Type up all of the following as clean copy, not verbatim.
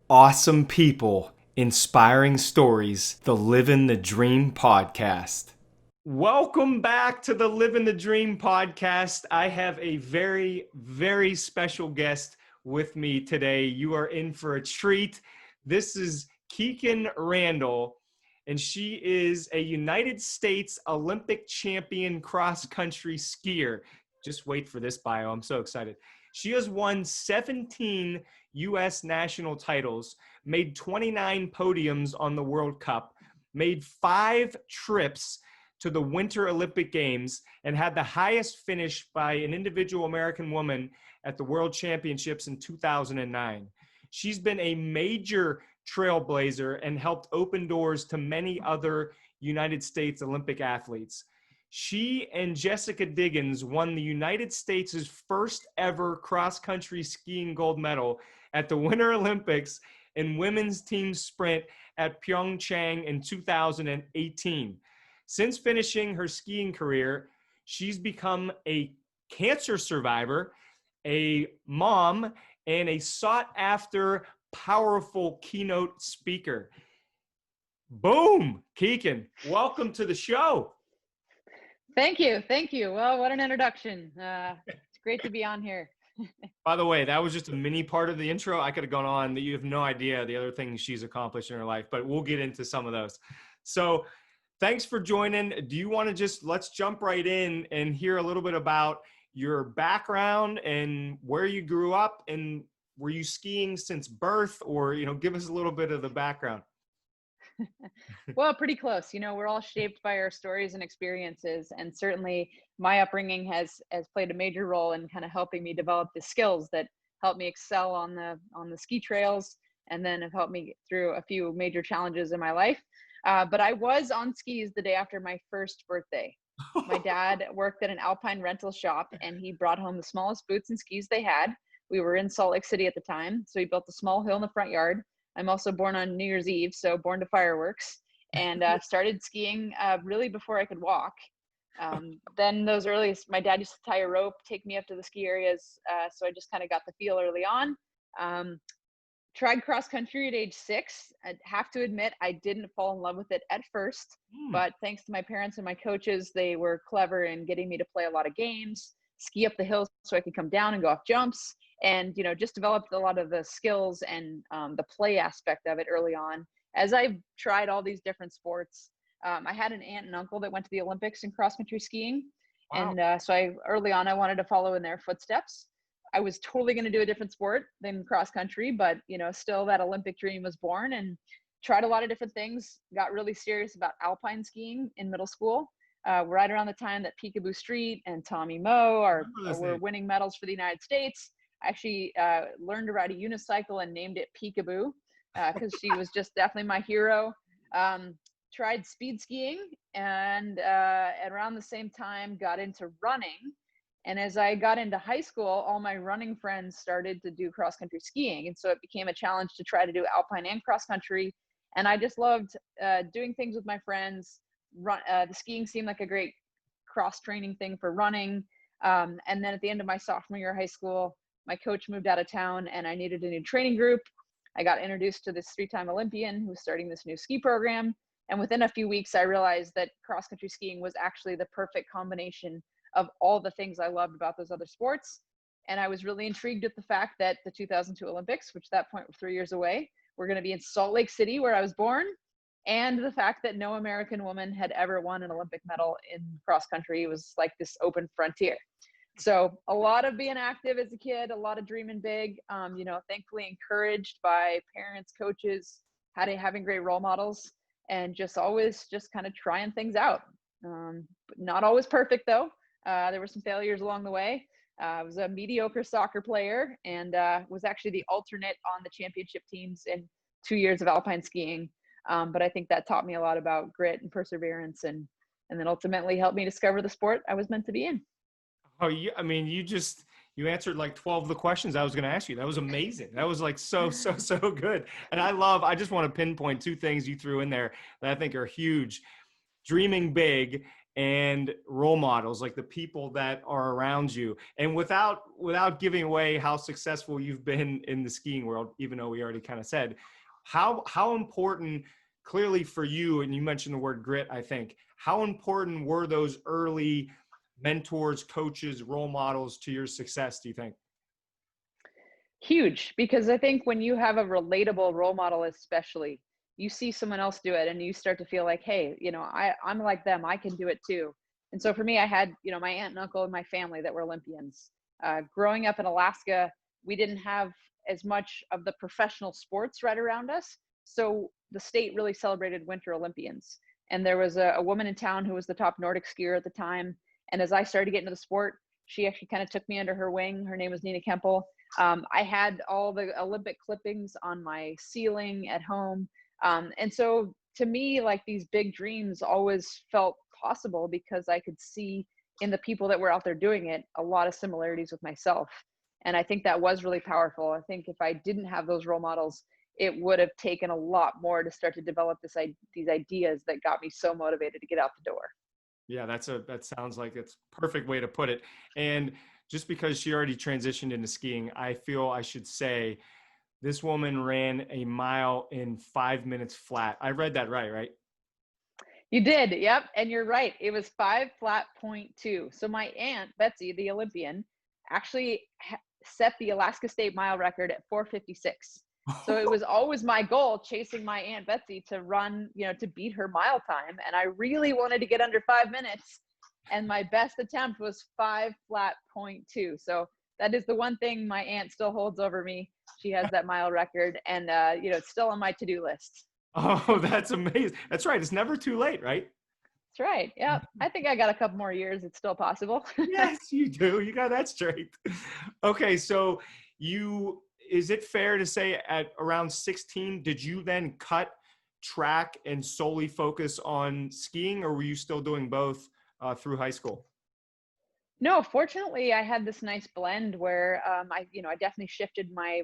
Awesome people, inspiring stories, the Living the Dream podcast. Welcome back to the Living the Dream podcast. I have a very, very special guest with me today. You are in for a treat. This is Kikkan Randall, and she is a United States Olympic champion cross-country skier. Just wait for this bio. I'm so excited. She has won 17 U.S. national titles, made 29 podiums on the World Cup, made 5 trips to the Winter Olympic Games, and had the highest finish by an individual American woman at the World Championships in 2009. She's been a major trailblazer and helped open doors to many other United States Olympic athletes. She and Jessica Diggins won the United States' first ever cross-country skiing gold medal at the Winter Olympics in women's team sprint at Pyeongchang in 2018. Since finishing her skiing career, she's become a cancer survivor, a mom, and a sought-after, powerful keynote speaker. Boom, Kikkan, welcome to the show. Thank you. Thank you. Well, what an introduction. It's great to be on here. By the way, that was just a mini part of the intro. I could have gone on that you have no idea the other things she's accomplished in her life, but we'll get into some of those. So thanks for joining. Do you want to let's jump right in and hear a little bit about your background and where you grew up, and were you skiing since birth, or, give us a little bit of the background. Well, pretty close. We're all shaped by our stories and experiences, and certainly my upbringing has played a major role in kind of helping me develop the skills that help me excel on the ski trails, and then have helped me through a few major challenges in my life. But I was on skis the day after my first birthday. My dad worked at an alpine rental shop, and he brought home the smallest boots and skis they had. We were in Salt Lake City at the time, so he built a small hill in the front yard. I'm also born on New Year's Eve, so born to fireworks, and started skiing really before I could walk. Then my dad used to tie a rope, take me up to the ski areas, so I just kind of got the feel early on. Tried cross country at age 6. I have to admit, I didn't fall in love with it at first, but thanks to my parents and my coaches, they were clever in getting me to play a lot of games, ski up the hills so I could come down and go off jumps, and just developed a lot of the skills and the play aspect of it early on. As I tried all these different sports, I had an aunt and uncle that went to the Olympics in cross country skiing. Wow. And so early on, I wanted to follow in their footsteps. I was totally going to do a different sport than cross country, but still that Olympic dream was born, and tried a lot of different things. Got really serious about alpine skiing in middle school, right around the time that Peekaboo Street and Tommy Moe were winning medals for the United States. I actually learned to ride a unicycle and named it Peekaboo because she was just definitely my hero. Tried speed skiing, and around the same time got into running. And as I got into high school, all my running friends started to do cross-country skiing. And so it became a challenge to try to do alpine and cross-country. And I just loved doing things with my friends. The skiing seemed like a great cross-training thing for running. And then at the end of my sophomore year of high school, my coach moved out of town and I needed a new training group. I got introduced to this 3-time Olympian who was starting this new ski program. And within a few weeks, I realized that cross-country skiing was actually the perfect combination of all the things I loved about those other sports. And I was really intrigued at the fact that the 2002 Olympics, which at that point were 3 years away, were going to be in Salt Lake City, where I was born. And the fact that no American woman had ever won an Olympic medal in cross country was like this open frontier. So a lot of being active as a kid, a lot of dreaming big, thankfully encouraged by parents, coaches, having great role models, and just always just kind of trying things out. Not always perfect though. There were some failures along the way. I was a mediocre soccer player, and was actually the alternate on the championship teams in 2 years of alpine skiing. But I think that taught me a lot about grit and perseverance, and then ultimately helped me discover the sport I was meant to be in. Oh, you answered like 12 of the questions I was going to ask you. That was amazing. That was like so good. And I just want to pinpoint 2 things you threw in there that I think are huge. Dreaming big and role models, like the people that are around you. And without giving away how successful you've been in the skiing world, even though we already kind of said, how important clearly for you, and you mentioned the word grit, I think, how important were those early mentors, coaches, role models to your success, do you think? Huge, because I think when you have a relatable role model, especially, you see someone else do it and you start to feel like, hey, I'm like them, I can do it too. And so for me, I had, my aunt and uncle and my family that were Olympians. Growing up in Alaska, we didn't have as much of the professional sports right around us. So the state really celebrated Winter Olympians. And there was a woman in town who was the top Nordic skier at the time. And as I started to get into the sport, she actually kind of took me under her wing. Her name was Nina Kempel. I had all the Olympic clippings on my ceiling at home. And so to me, like, these big dreams always felt possible because I could see in the people that were out there doing it a lot of similarities with myself. And I think that was really powerful. I think if I didn't have those role models, it would have taken a lot more to start to develop these ideas that got me so motivated to get out the door. Yeah, that sounds like it's perfect way to put it. And just because she already transitioned into skiing, I feel I should say this woman ran a mile in 5 minutes flat. I read that right? You did. Yep. And you're right. It was 5 flat 0.2. So my aunt, Betsy, the Olympian, actually set the Alaska State mile record at 4:56. So it was always my goal, chasing my aunt Betsy to run, to beat her mile time. And I really wanted to get under 5 minutes. And my best attempt was 5 flat 0.2. So that is the one thing my aunt still holds over me. She has that mile record, and it's still on my to-do list. Oh, that's amazing. That's right. It's never too late, right? That's right. Yeah. I think I got a couple more years. It's still possible. Yes, you do. You got that straight. Okay, so is it fair to say at around 16, did you then cut track and solely focus on skiing, or were you still doing both through high school? No, fortunately, I had this nice blend where I definitely shifted my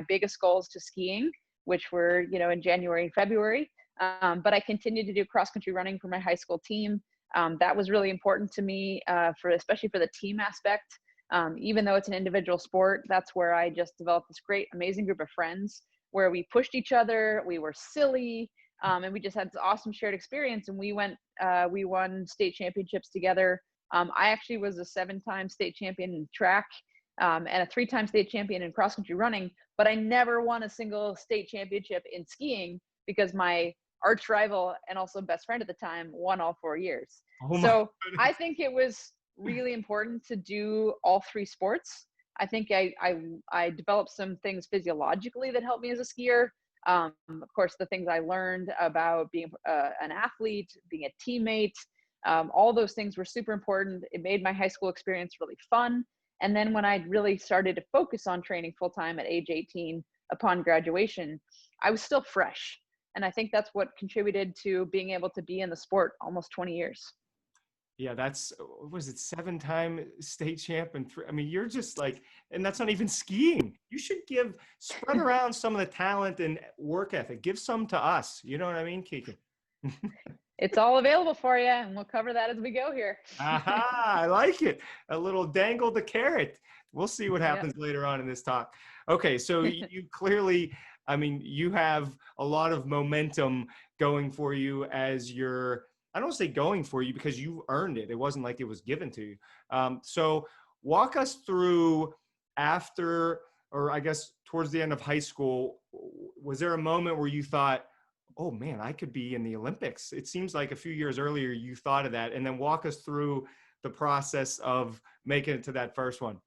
biggest goals to skiing, which were, in January and February. But I continued to do cross country running for my high school team. That was really important to me, especially for the team aspect. Even though it's an individual sport, that's where I just developed this great, amazing group of friends where we pushed each other, we were silly, and we just had this awesome shared experience. And we won state championships together. I actually was a 7-time state champion in track, and a 3-time state champion in cross country running, but I never won a single state championship in skiing because my arch rival and also best friend at the time won all 4 years. Oh my So I goodness. think it was really important to do all 3 sports. I think I developed some things physiologically that helped me as a skier. Of course, the things I learned about being an athlete, being a teammate, all those things were super important. It made my high school experience really fun. And then when I really started to focus on training full time at age 18 upon graduation, I was still fresh. And I think that's what contributed to being able to be in the sport almost 20 years. Yeah, was it 7-time state champ and three? I mean, you're just like, and that's not even skiing. You should spread around some of the talent and work ethic. Give some to us. You know what I mean, Kikkan? It's all available for you, and we'll cover that as we go here. Aha, I like it. A little dangle the carrot. We'll see what Yep. happens later on in this talk. Okay, so you clearly, I mean, you have a lot of momentum going for you as I don't want to say going for you because you earned it. It wasn't like it was given to you. So walk us through after, or I guess towards the end of high school, was there a moment where you thought, oh man, I could be in the Olympics? It seems like a few years earlier you thought of that, and then walk us through the process of making it to that first one.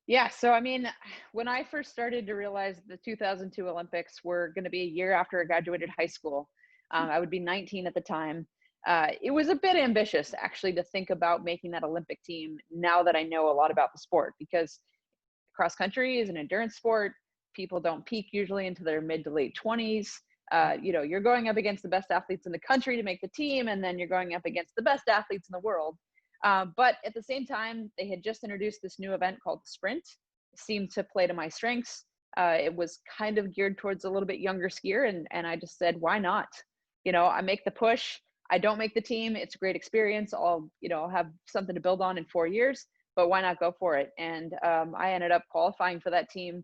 Yeah. So, I mean, when I first started to realize the 2002 Olympics were going to be a year after I graduated high school, I would be 19 at the time. It was a bit ambitious, actually, to think about making that Olympic team now that I know a lot about the sport, because cross country is an endurance sport. People don't peak usually into their mid to late 20s. You're going up against the best athletes in the country to make the team, and then you're going up against the best athletes in the world. But at the same time, they had just introduced this new event called the sprint. It seemed to play to my strengths. It was kind of geared towards a little bit younger skier, and I just said, why not? I make the push. I don't make the team. It's a great experience. I'll have something to build on in 4 years, but why not go for it? And I ended up qualifying for that team,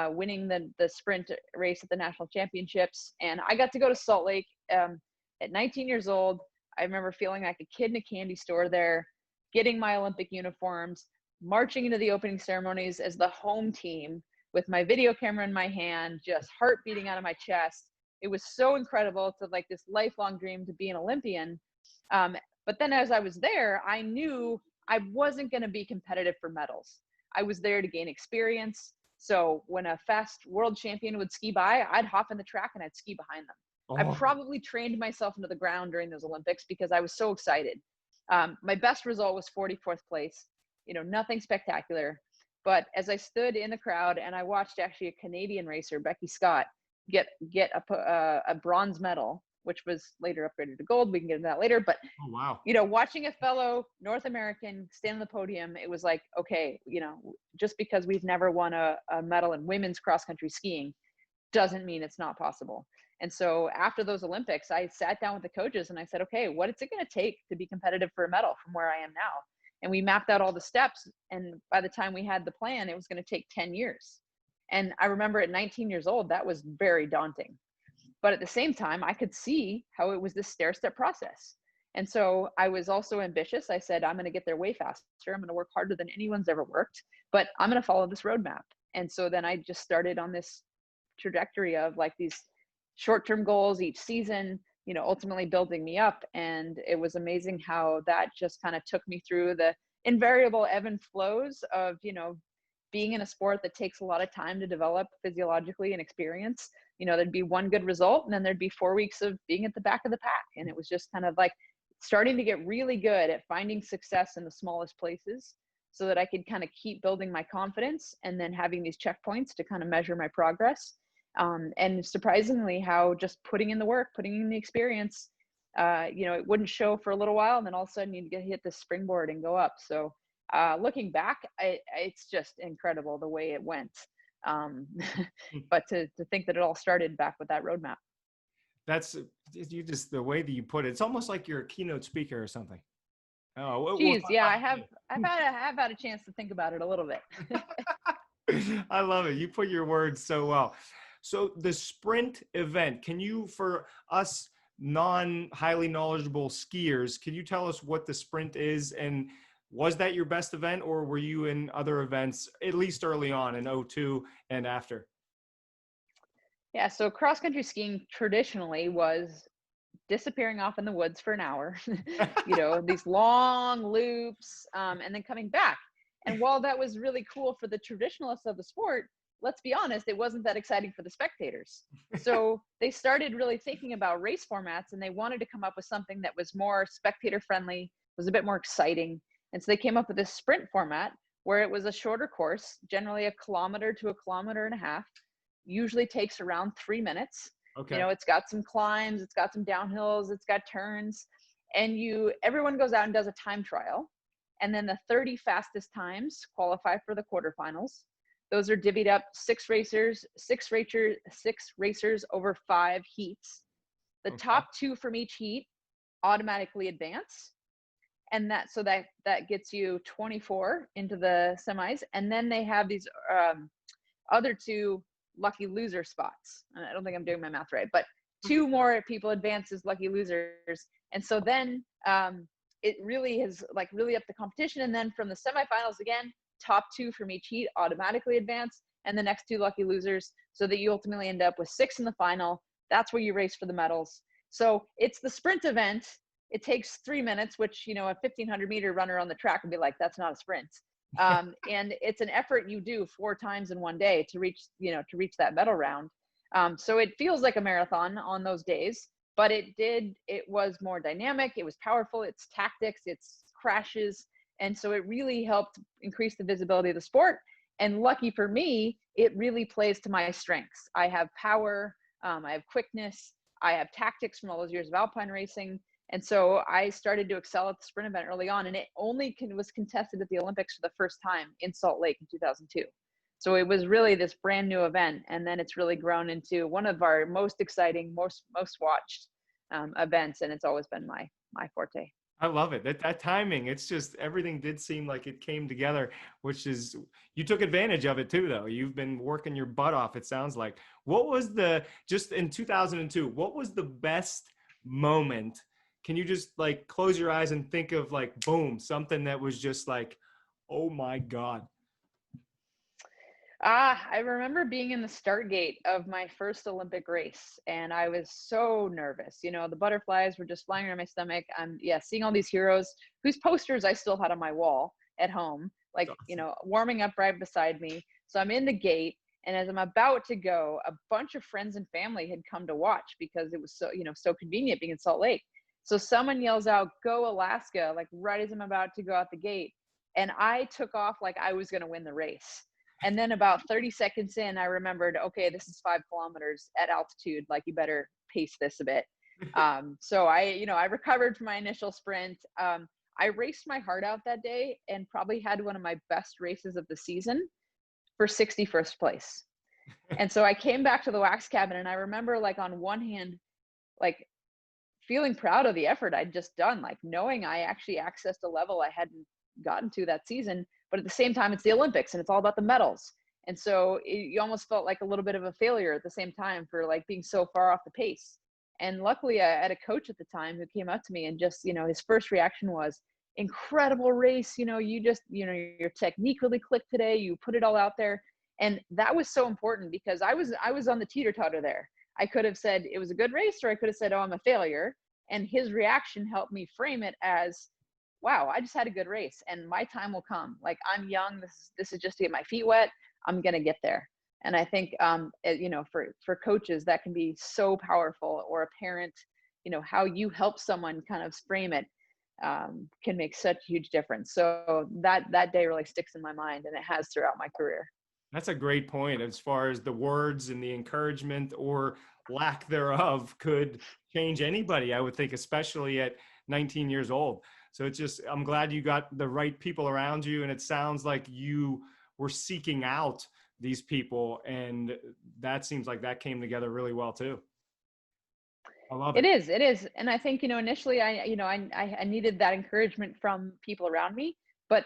winning the sprint race at the national championships. And I got to go to Salt Lake at 19 years old. I remember feeling like a kid in a candy store there, getting my Olympic uniforms, marching into the opening ceremonies as the home team with my video camera in my hand, just heart beating out of my chest. It was so incredible. It's like this lifelong dream to be an Olympian. But then as I was there, I knew I wasn't going to be competitive for medals. I was there to gain experience. So when a fast world champion would ski by, I'd hop in the track and I'd ski behind them. I probably trained myself into the ground during those Olympics because I was so excited. My best result was 44th place, nothing spectacular. But as I stood in the crowd and I watched actually a Canadian racer, Becky Scott, get a bronze medal, which was later upgraded to gold. We can get into that later. But, wow. Watching a fellow North American stand on the podium, it was like, okay, just because we've never won a medal in women's cross country skiing doesn't mean it's not possible. And so after those Olympics, I sat down with the coaches and I said, okay, what is it going to take to be competitive for a medal from where I am now? And we mapped out all the steps. And by the time we had the plan, it was going to take 10 years. And I remember at 19 years old, that was very daunting. But at the same time, I could see how it was this stair-step process. And so I was also ambitious. I said, I'm going to get there way faster. I'm going to work harder than anyone's ever worked, but I'm going to follow this roadmap. And so then I just started on this trajectory of like these short-term goals each season, ultimately building me up. And it was amazing how that just kind of took me through the invariable ebb and flows of, being in a sport that takes a lot of time to develop physiologically and experience. There'd be one good result and then there'd be 4 weeks of being at the back of the pack. And it was just kind of like starting to get really good at finding success in the smallest places so that I could kind of keep building my confidence and then having these checkpoints to kind of measure my progress. And surprisingly how just putting in the work, putting in the experience, it wouldn't show for a little while. And then all of a sudden you'd hit the springboard and go up. So looking back, it's just incredible the way it went. But to think that it all started back with that roadmap. That's the way that you put it. It's almost like you're a keynote speaker or something. Oh, geez, yeah, I've had a chance to think about it a little bit. I love it. You put your words so well. So the sprint event, can you, for us non-highly knowledgeable skiers, can you tell us what the sprint is? And was that your best event, or were you in other events, at least early on in 2002 and after? Yeah, so cross-country skiing traditionally was disappearing off in the woods for an hour, these long loops, and then coming back. And while that was really cool for the traditionalists of the sport, let's be honest, it wasn't that exciting for the spectators. So they started really thinking about race formats, and they wanted to come up with something that was more spectator friendly, was a bit more exciting. And so they came up with this sprint format where it was a shorter course, generally 1 kilometer to 1.5 kilometers, usually takes around 3 minutes. Okay. It's got some climbs, it's got some downhills, it's got turns, and everyone goes out and does a time trial. And then the 30 fastest times qualify for the quarterfinals. Those are divvied up 6 racers over 5 heats. The top 2 from each heat automatically advance. And that gets you 24 into the semis. And then they have these other 2 lucky loser spots. I don't think I'm doing my math right, but 2 more people advance as lucky losers. And so then it really has really upped the competition. And then from the semifinals again, top 2 from each heat automatically advance, and the next 2 lucky losers, so that you ultimately end up with 6 in the final. That's where you race for the medals. So it's the sprint event. It takes 3 minutes, which, a 1,500 meter runner on the track would be like, that's not a sprint. And it's an effort you do 4 times in one day to reach that medal round. So it feels like a marathon on those days, but it was more dynamic. It was powerful. It's tactics, it's crashes. And so it really helped increase the visibility of the sport. And lucky for me, it really plays to my strengths. I have power, I have quickness, I have tactics from all those years of alpine racing. And so I started to excel at the sprint event early on, and it only was contested at the Olympics for the first time in Salt Lake in 2002. So it was really this brand new event. And then it's really grown into one of our most exciting, most watched events, and it's always been my forte. I love it. That timing, it's just everything did seem like it came together, which is you took advantage of it too, though. You've been working your butt off, it sounds like. What was the just in 2002, what was the best moment? Can you just like close your eyes and think of like boom, something that was just like, oh my God. I remember being in the start gate of my first Olympic race, and I was so nervous. You know, the butterflies were just flying around my stomach. Seeing all these heroes whose posters I still had on my wall at home, like, you Awesome. know, warming up right beside me. So I'm in the gate, and as I'm about to go, a bunch of friends and family had come to watch because it was so, you know, so convenient being in Salt Lake. So someone yells out, "Go Alaska," like right as I'm about to go out the gate. And I took off like I was going to win the race. And then about 30 seconds in, I remembered, okay, this is 5 kilometers at altitude. Like, you better pace this a bit. So I recovered from my initial sprint. I raced my heart out that day and probably had one of my best races of the season for 61st place. And so I came back to the wax cabin, and I remember, like, on one hand, like, feeling proud of the effort I'd just done, like knowing I actually accessed a level I hadn't gotten to that season. But at the same time, it's the Olympics and it's all about the medals. And so you almost felt like a little bit of a failure at the same time for like being so far off the pace. And luckily, I had a coach at the time who came up to me and just, you know, his first reaction was, "Incredible race. You know, you just, you know, your technique really clicked today. You put it all out there." And that was so important because I was on the teeter-totter there. I could have said it was a good race, or I could have said, "Oh, I'm a failure." And his reaction helped me frame it as, "Wow, I just had a good race and my time will come. Like, I'm young. This is just to get my feet wet. I'm going to get there." And I think, you know, for coaches, that can be so powerful, or a parent, you know, how you help someone kind of frame it, can make such a huge difference. So that day really sticks in my mind, and it has throughout my career. That's a great point as far as the words and the encouragement or lack thereof could change anybody, I would think, especially at 19 years old. So it's just, I'm glad you got the right people around you. And it sounds like you were seeking out these people. And that seems like that came together really well too. I love it. It is. And I think, you know, initially I needed that encouragement from people around me. But,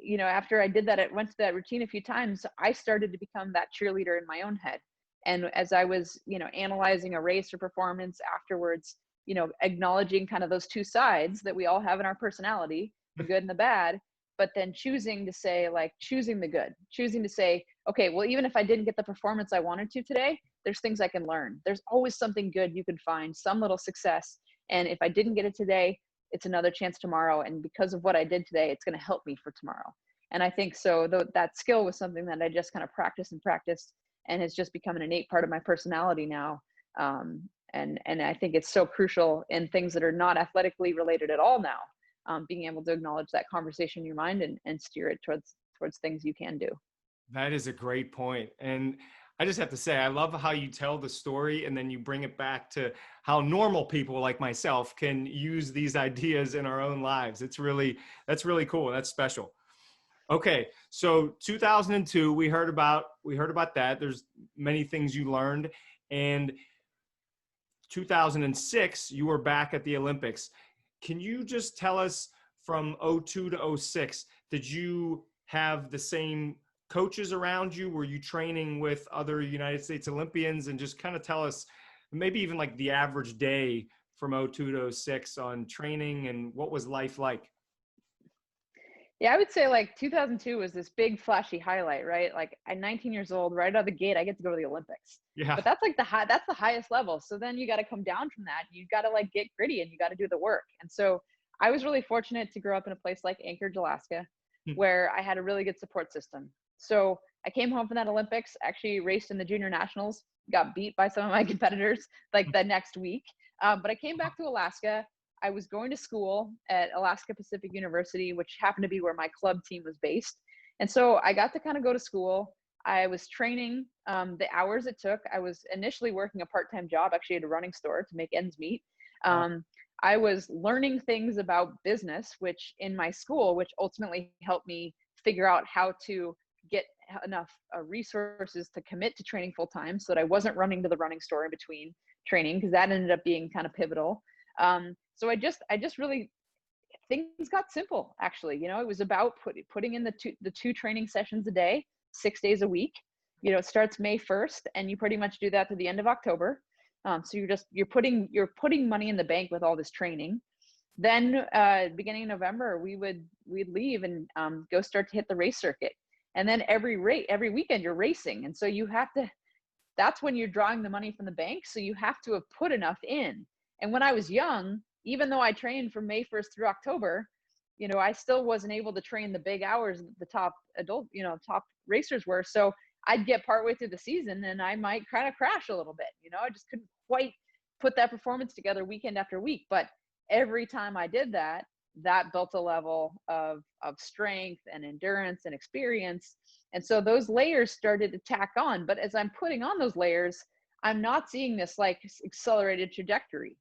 you know, after I did that, I went to that routine a few times, I started to become that cheerleader in my own head. And as I was, you know, analyzing a race or performance afterwards, you know, acknowledging kind of those two sides that we all have in our personality, the good and the bad, but then choosing to say, like, choosing the good, choosing to say, okay, well, even if I didn't get the performance I wanted to today, there's things I can learn. There's always something good you can find, some little success. And if I didn't get it today, it's another chance tomorrow. And because of what I did today, it's going to help me for tomorrow. And I think so, that skill was something that I just kind of practiced and practiced, and has just become an innate part of my personality now. And I think it's so crucial in things that are not athletically related at all now, being able to acknowledge that conversation in your mind, and steer it towards things you can do. That is a great point. And I just have to say, I love how you tell the story and then you bring it back to how normal people like myself can use these ideas in our own lives. That's really cool. That's special. Okay. So 2002, we heard about that. There's many things you learned. And 2006, you were back at the Olympics. Can you just tell us from '02 to '06, did you have the same coaches around you? Were you training with other United States Olympians? And just kind of tell us maybe even like the average day from '02 to '06 on training and what was life like? Yeah, I would say like 2002 was this big flashy highlight, right? Like, I'm 19 years old, right out of the gate, I get to go to the Olympics. Yeah. But that's like that's the highest level. So then you got to come down from that. You got to like get gritty, and you got to do the work. And so I was really fortunate to grow up in a place like Anchorage, Alaska, where I had a really good support system. So I came home from that Olympics, actually raced in the junior nationals, got beat by some of my competitors like the next week. But I came back to Alaska. I was going to school at Alaska Pacific University, which happened to be where my club team was based. And so I got to kind of go to school. I was training the hours it took. I was initially working a part-time job, actually at a running store to make ends meet. I was learning things about business, which in my school, which ultimately helped me figure out how to get enough resources to commit to training full time, so that I wasn't running to the running store in between training, because that ended up being kind of pivotal. So I just really, things got simple, actually. It was about putting in the two training sessions a day, 6 days a week. It starts May 1st, and you pretty much do that to the end of October. So you're putting money in the bank with all this training. Then beginning of November, we'd leave and go start to hit the race circuit. And then every weekend you're racing, and so you have to. That's when you're drawing the money from the bank. So you have to have put enough in. And when I was young, even though I trained from May 1st through October, I still wasn't able to train the big hours the top top racers were. So I'd get partway through the season and I might kind of crash a little bit. I just couldn't quite put that performance together weekend after week. But every time I did that, that built a level of strength and endurance and experience. And so those layers started to tack on. But as I'm putting on those layers, I'm not seeing this like accelerated trajectory.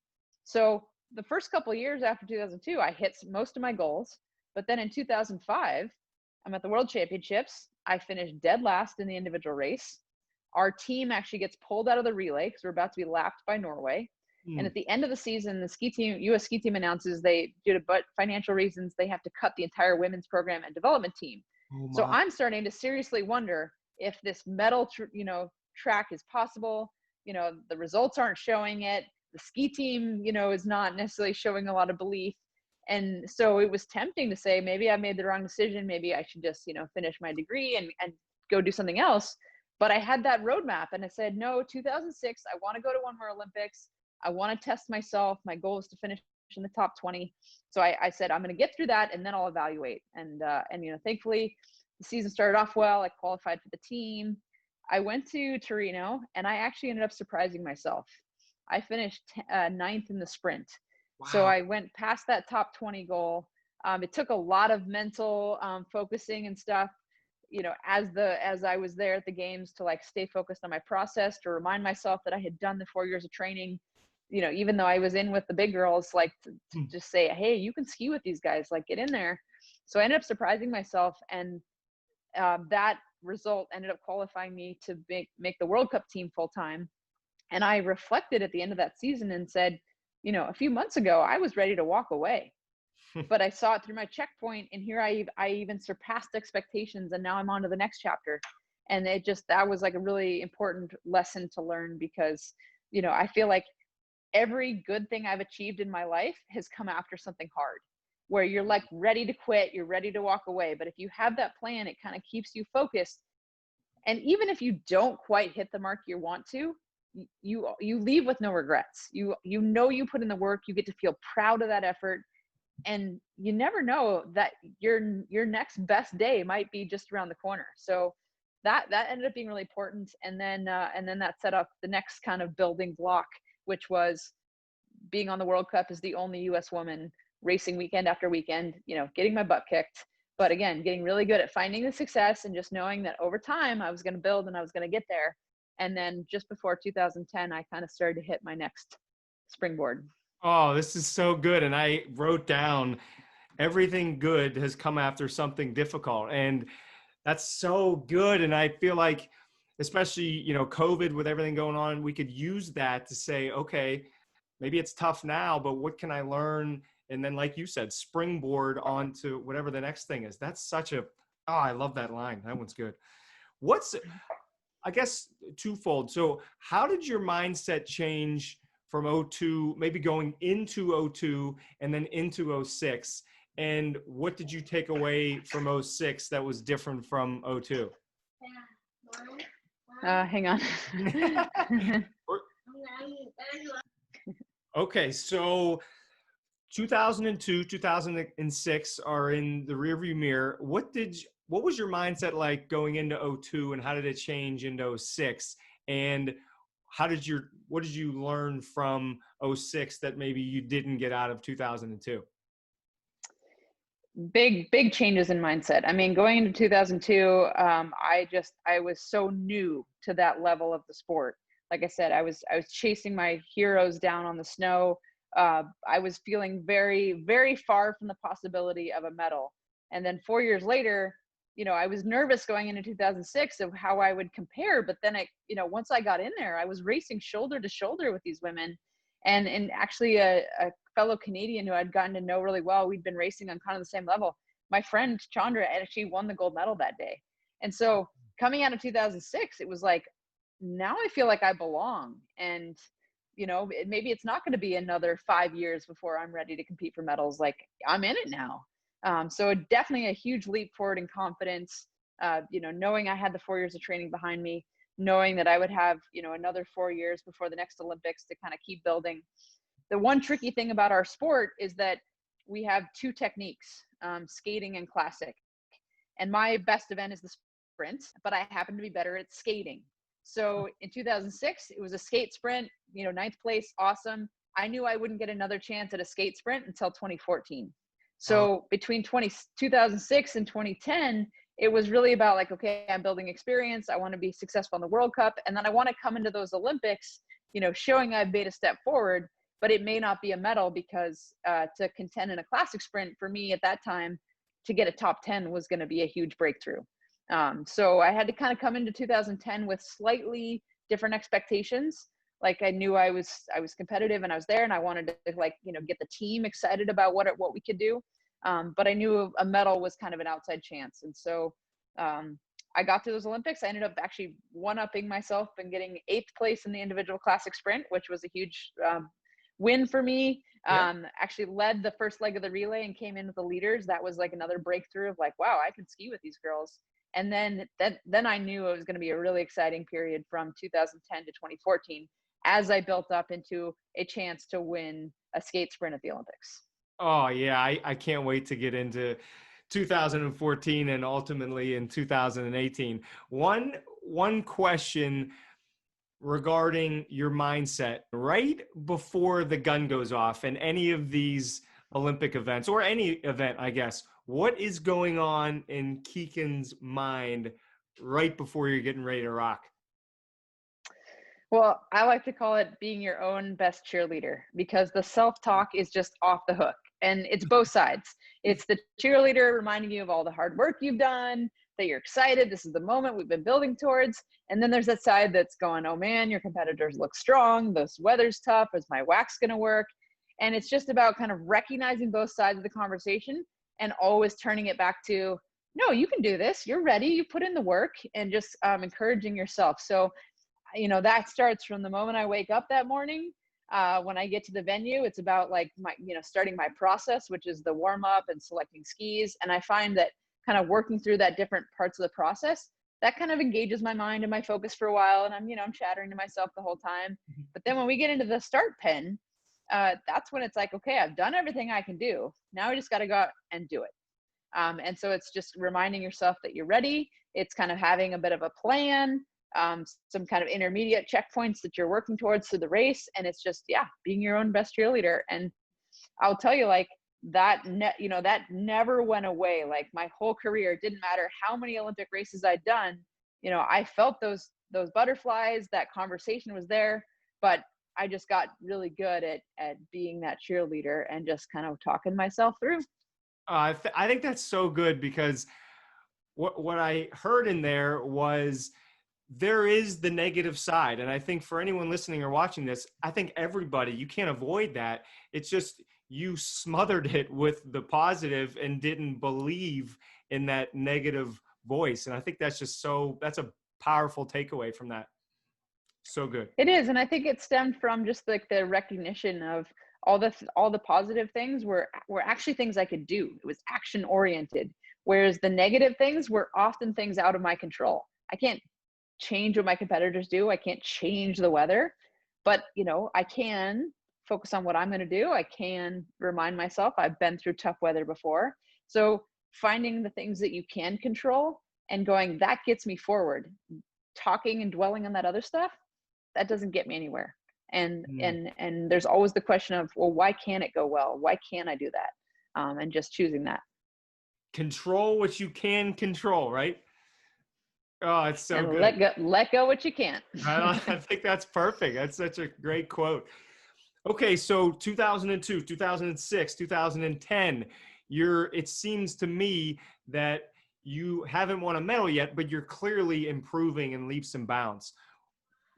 So the first couple of years after 2002, I hit most of my goals. But then in 2005, I'm at the World Championships. I finished dead last in the individual race. Our team actually gets pulled out of the relay because we're about to be lapped by Norway. And at the end of the season, the U.S. ski team announces due to financial reasons, they have to cut the entire women's program and development team. So I'm starting to seriously wonder if this medal, track is possible. The results aren't showing it. The ski team, is not necessarily showing a lot of belief. And so it was tempting to say, maybe I made the wrong decision. Maybe I should just, finish my degree and go do something else. But I had that roadmap and I said, no, 2006, I want to go to one more Olympics. I want to test myself. My goal is to finish in the top 20. So I said, I'm going to get through that and then I'll evaluate. And thankfully the season started off well. I qualified for the team. I went to Torino and I actually ended up surprising myself. I finished 9th in the sprint. Wow. So I went past that top 20 goal. It took a lot of mental focusing and stuff, as I was there at the games, to like stay focused on my process, to remind myself that I had done the 4 years of training. Even though I was in with the big girls, like to just say, hey, you can ski with these guys, like get in there. So I ended up surprising myself. And that result ended up qualifying me to make the World Cup team full time. And I reflected at the end of that season and said, a few months ago, I was ready to walk away, but I saw it through my checkpoint, and here I even surpassed expectations, and now I'm on to the next chapter. And that was like a really important lesson to learn, because, I feel like every good thing I've achieved in my life has come after something hard, where you're like ready to quit, you're ready to walk away. But if you have that plan, it kind of keeps you focused. And even if you don't quite hit the mark you want to, you leave with no regrets. You put in the work, you get to feel proud of that effort. And you never know that your next best day might be just around the corner. So that ended up being really important. And then that set up the next kind of building block, which was being on the World Cup as the only US woman racing weekend after weekend, getting my butt kicked. But again, getting really good at finding the success and just knowing that over time I was going to build and I was going to get there. And then just before 2010, I kind of started to hit my next springboard. Oh, this is so good. And I wrote down, everything good has come after something difficult. And that's so good. And I feel like, especially, COVID, with everything going on, we could use that to say, okay, maybe it's tough now, but what can I learn? And then, like you said, springboard onto whatever the next thing is. That's I love that line. That one's good. I guess twofold. So how did your mindset change from 02, maybe going into 02 and then into 06? And what did you take away from 06 that was different from 02? Hang on. Okay, so 2002, 2006 are in the rearview mirror. What was your mindset like going into 02, and how did it change into 06? And what did you learn from 06 that maybe you didn't get out of 2002? Big changes in mindset. I mean, going into 2002, I was so new to that level of the sport. Like I said, I was chasing my heroes down on the snow. I was feeling very, very far from the possibility of a medal. And then 4 years later, I was nervous going into 2006 of how I would compare, but then once I got in there, I was racing shoulder to shoulder with these women, and actually a fellow Canadian who I'd gotten to know really well. We'd been racing on kind of the same level. My friend Chandra actually won the gold medal that day. And so coming out of 2006, it was like, now I feel like I belong. And, maybe it's not going to be another 5 years before I'm ready to compete for medals. Like, I'm in it now. So definitely a huge leap forward in confidence, knowing I had the 4 years of training behind me, knowing that I would have, another 4 years before the next Olympics to kind of keep building. The one tricky thing about our sport is that we have two techniques, skating and classic. And my best event is the sprint, but I happen to be better at skating. So in 2006, it was a skate sprint, ninth place, awesome. I knew I wouldn't get another chance at a skate sprint until 2014. So between 2006 and 2010, it was really about like, okay, I'm building experience. I want to be successful in the World Cup. And then I want to come into those Olympics, showing I've made a step forward, but it may not be a medal because to contend in a classic sprint for me at that time, to get a top 10 was going to be a huge breakthrough. So I had to kind of come into 2010 with slightly different expectations. Like I knew I was competitive and I was there and I wanted to get the team excited about what we could do. But I knew a medal was kind of an outside chance. And so I got to those Olympics. I ended up actually one-upping myself and getting 8th place in the individual classic sprint, which was a huge win for me. Actually led the first leg of the relay and came in with the leaders. That was like another breakthrough of like, wow, I can ski with these girls. And then I knew it was going to be a really exciting period from 2010 to 2014 as I built up into a chance to win a skate sprint at the Olympics. Oh yeah, I can't wait to get into 2014 and ultimately in 2018. One question regarding your mindset right before the gun goes off in any of these Olympic events or any event, I guess. What is going on in Kikkan's mind right before you're getting ready to rock? Well, I like to call it being your own best cheerleader because the self-talk is just off the hook and it's both sides. It's the cheerleader reminding you of all the hard work you've done, that you're excited. This is the moment we've been building towards. And then there's that side that's going, oh man, your competitors look strong. This weather's tough. Is my wax going to work? And it's just about kind of recognizing both sides of the conversation and always turning it back to, no, you can do this. You're ready. You put in the work, and just encouraging yourself. So, that starts from the moment I wake up that morning. When I get to the venue, it's about like starting my process, which is the warm up and selecting skis. And I find that kind of working through that different parts of the process, that kind of engages my mind and my focus for a while. And I'm chattering to myself the whole time. But then when we get into the start pen, that's when it's like, okay, I've done everything I can do. Now I just got to go out and do it. And so it's just reminding yourself that you're ready. It's kind of having a bit of a plan, some kind of intermediate checkpoints that you're working towards through the race. And it's just, being your own best cheerleader. And I'll tell you, like, that never went away. Like my whole career, it didn't matter how many Olympic races I'd done, I felt those butterflies. That conversation was there, but I just got really good at being that cheerleader and just kind of talking myself through. I think that's so good because what I heard in there was there is the negative side. And I think for anyone listening or watching this, I think everybody, you can't avoid that. It's just you smothered it with the positive and didn't believe in that negative voice. And I think that's a powerful takeaway from that. So good. It is. And I think it stemmed from just like the recognition of all the positive things were actually things I could do. It was action oriented. Whereas the negative things were often things out of my control. I can't change what my competitors do. I can't change the weather, but I can focus on what I'm going to do. I can remind myself I've been through tough weather before. So finding the things that you can control and going, that gets me forward. Talking and dwelling on that other stuff, that doesn't get me anywhere. And there's always the question of, well, why can't it go well? Why can't I do that? And just choosing that. Control what you can control, right? Oh, it's so and good. Let go what you can't. I think that's perfect. That's such a great quote. Okay, so 2002, 2006, 2010, it seems to me that you haven't won a medal yet, but you're clearly improving in leaps and bounds.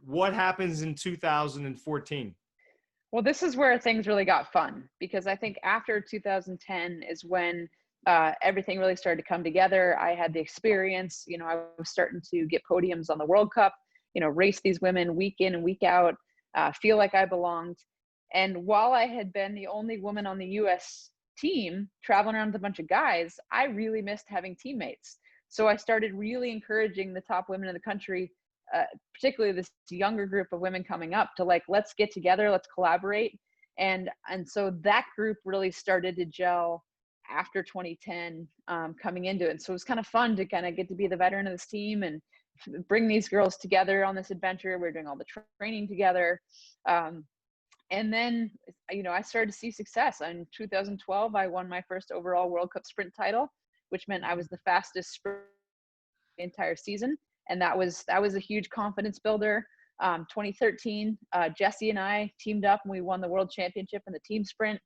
What happens in 2014? Well, this is where things really got fun, because I think after 2010 is when everything really started to come together. I had the experience, I was starting to get podiums on the World Cup, race these women week in and week out, feel like I belonged. And while I had been the only woman on the US team traveling around with a bunch of guys, I really missed having teammates. So I started really encouraging the top women in the country, particularly this younger group of women coming up, to like, let's get together, let's collaborate. And so that group really started to gel after 2010, coming into it. And so it was kind of fun to kind of get to be the veteran of this team and bring these girls together on this adventure. We were doing all the training together. And then, I started to see success. In 2012, I won my first overall World Cup sprint title, which meant I was the fastest sprint the entire season. And that was a huge confidence builder. 2013, Jesse and I teamed up and we won the world championship in the team sprint.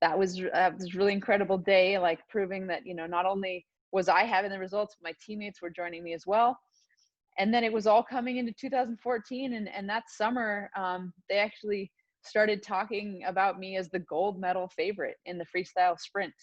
That was a really incredible day, like proving that, not only was I having the results, but my teammates were joining me as well. And then it was all coming into 2014. And that summer, they actually started talking about me as the gold medal favorite in the freestyle sprint.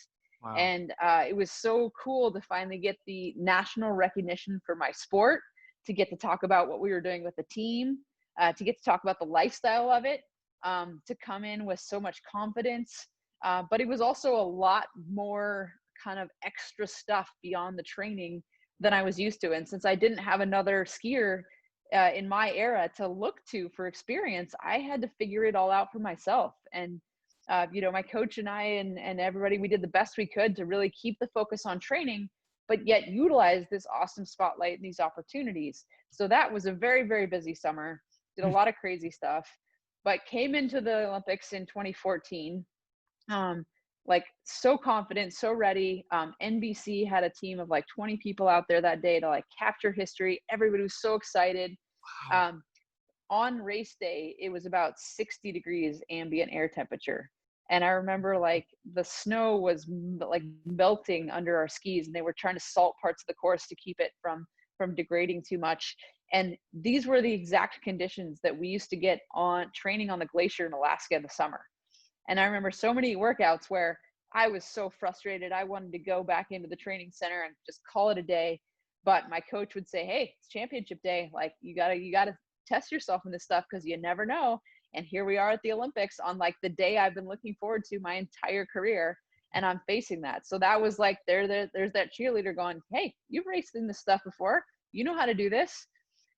Wow. And it was so cool to finally get the national recognition for my sport, to get to talk about what we were doing with the team, to get to talk about the lifestyle of it, to come in with so much confidence. But it was also a lot more kind of extra stuff beyond the training than I was used to. And since I didn't have another skier in my era to look to for experience, I had to figure it all out for myself. And my coach and I and everybody, we did the best we could to really keep the focus on training, but yet utilize this awesome spotlight and these opportunities. So that was a very, very busy summer. Did a lot of crazy stuff, but came into the Olympics in 2014, like so confident, so ready. NBC had a team of like 20 people out there that day to like capture history. Everybody was so excited. Wow. On race day, it was about 60 degrees ambient air temperature. And I remember like the snow was like melting under our skis, and they were trying to salt parts of the course to keep it from degrading too much. And these were the exact conditions that we used to get on training on the glacier in Alaska in the summer. And I remember so many workouts where I was so frustrated. I wanted to go back into the training center and just call it a day. But my coach would say, hey, it's championship day. Like you gotta test yourself in this stuff, because you never know. And here we are at the Olympics on like the day I've been looking forward to my entire career. And I'm facing that. So that was like, there's that cheerleader going, hey, you've raced in this stuff before. You know how to do this.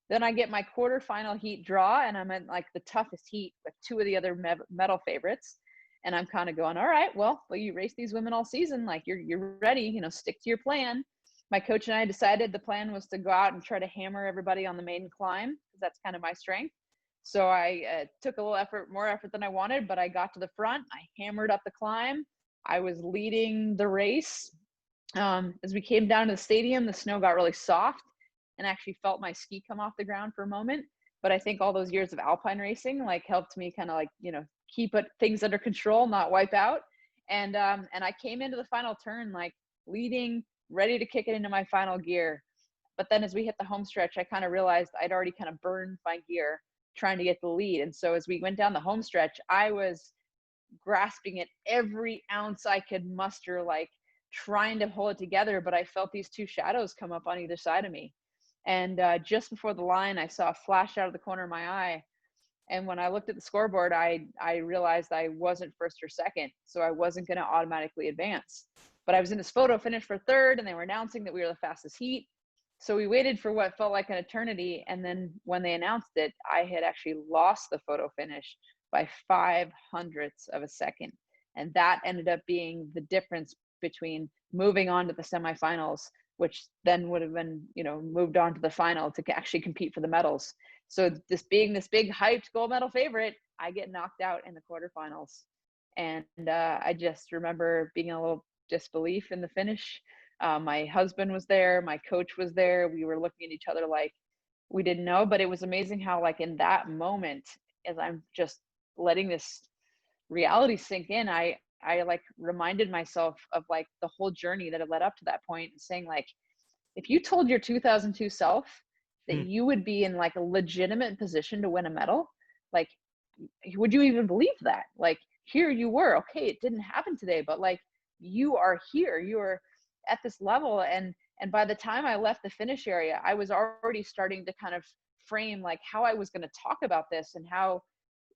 Then I get my quarterfinal heat draw, and I'm in like the toughest heat with two of the other medal favorites. And I'm kind of going, all right, well, you race these women all season. Like you're ready, stick to your plan. My coach and I decided the plan was to go out and try to hammer everybody on the maiden climb, because that's kind of my strength. So I took a little more effort than I wanted, but I got to the front. I hammered up the climb. I was leading the race. As we came down to the stadium, the snow got really soft, and actually felt my ski come off the ground for a moment. But I think all those years of alpine racing like helped me kind of like, keep things under control, not wipe out. And I came into the final turn like leading, ready to kick it into my final gear. But then as we hit the home stretch, I kind of realized I'd already kind of burned my gear trying to get the lead. And so as we went down the home stretch, I was grasping at every ounce I could muster, like trying to hold it together. But I felt these two shadows come up on either side of me. And just before the line, I saw a flash out of the corner of my eye. And when I looked at the scoreboard, I realized I wasn't first or second, so I wasn't going to automatically advance. But I was in this photo finish for third, and they were announcing that we were the fastest heat. So we waited for what felt like an eternity. And then when they announced it, I had actually lost the photo finish by 0.05 of a second. And that ended up being the difference between moving on to the semifinals, which then would have been, moved on to the final to actually compete for the medals. So this being this big hyped gold medal favorite, I get knocked out in the quarterfinals. And I just remember being a little disbelief in the finish. My husband was there, my coach was there. We were looking at each other like we didn't know, but it was amazing how like in that moment, as I'm just letting this reality sink in, I like reminded myself of like the whole journey that had led up to that point, and saying like, if you told your 2002 self that Hmm. you would be in like a legitimate position to win a medal, like, would you even believe that? Like, here you were, okay, it didn't happen today, but like, you are here, you are at this level. And by the time I left the finish area, I was already starting to kind of frame like how I was going to talk about this, and how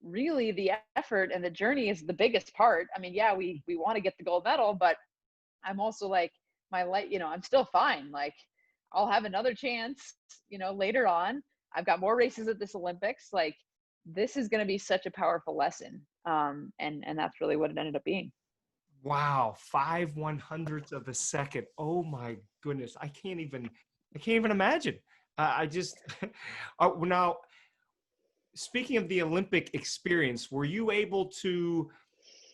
really the effort and the journey is the biggest part. I mean, yeah, we want to get the gold medal, but I'm also like, my life, I'm still fine. Like, I'll have another chance, later on. I've got more races at this Olympics. Like, this is going to be such a powerful lesson. And that's really what it ended up being. Wow, 5/100ths of a second. Oh my goodness, I can't even imagine. I just now, speaking of the Olympic experience, were you able to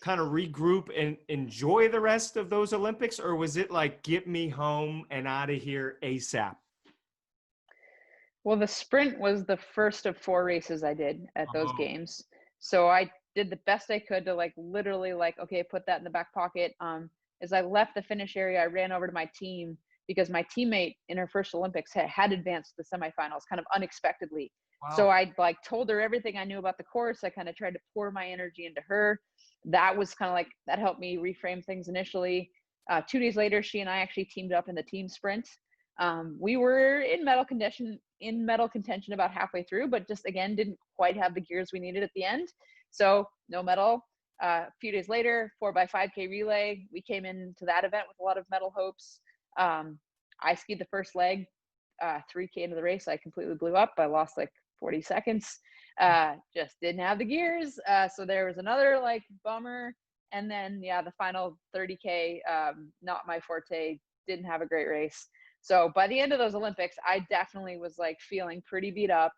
kind of regroup and enjoy the rest of those Olympics, or was it like get me home and out of here ASAP? Well, the sprint was the first of 4 races I did at those Oh, games. So I did the best I could to like literally like, okay, put that in the back pocket. As I left the finish area, I ran over to my team because my teammate in her first Olympics had advanced to the semifinals kind of unexpectedly. So wow. I like told her everything I knew about the course. I kind of tried to pour my energy into her. That was kind of like, that helped me reframe things initially. 2 days later, she and I actually teamed up in the team sprint. We were in medal contention about halfway through, but just again didn't quite have the gears we needed at the end. So no medal. A few days later, 4x5K relay, we came into that event with a lot of medal hopes. I skied the first leg, 3K into the race. I completely blew up. I lost like 40 seconds. Just didn't have the gears. So there was another like bummer. And then, yeah, the final 30K, not my forte, didn't have a great race. So by the end of those Olympics, I definitely was like feeling pretty beat up,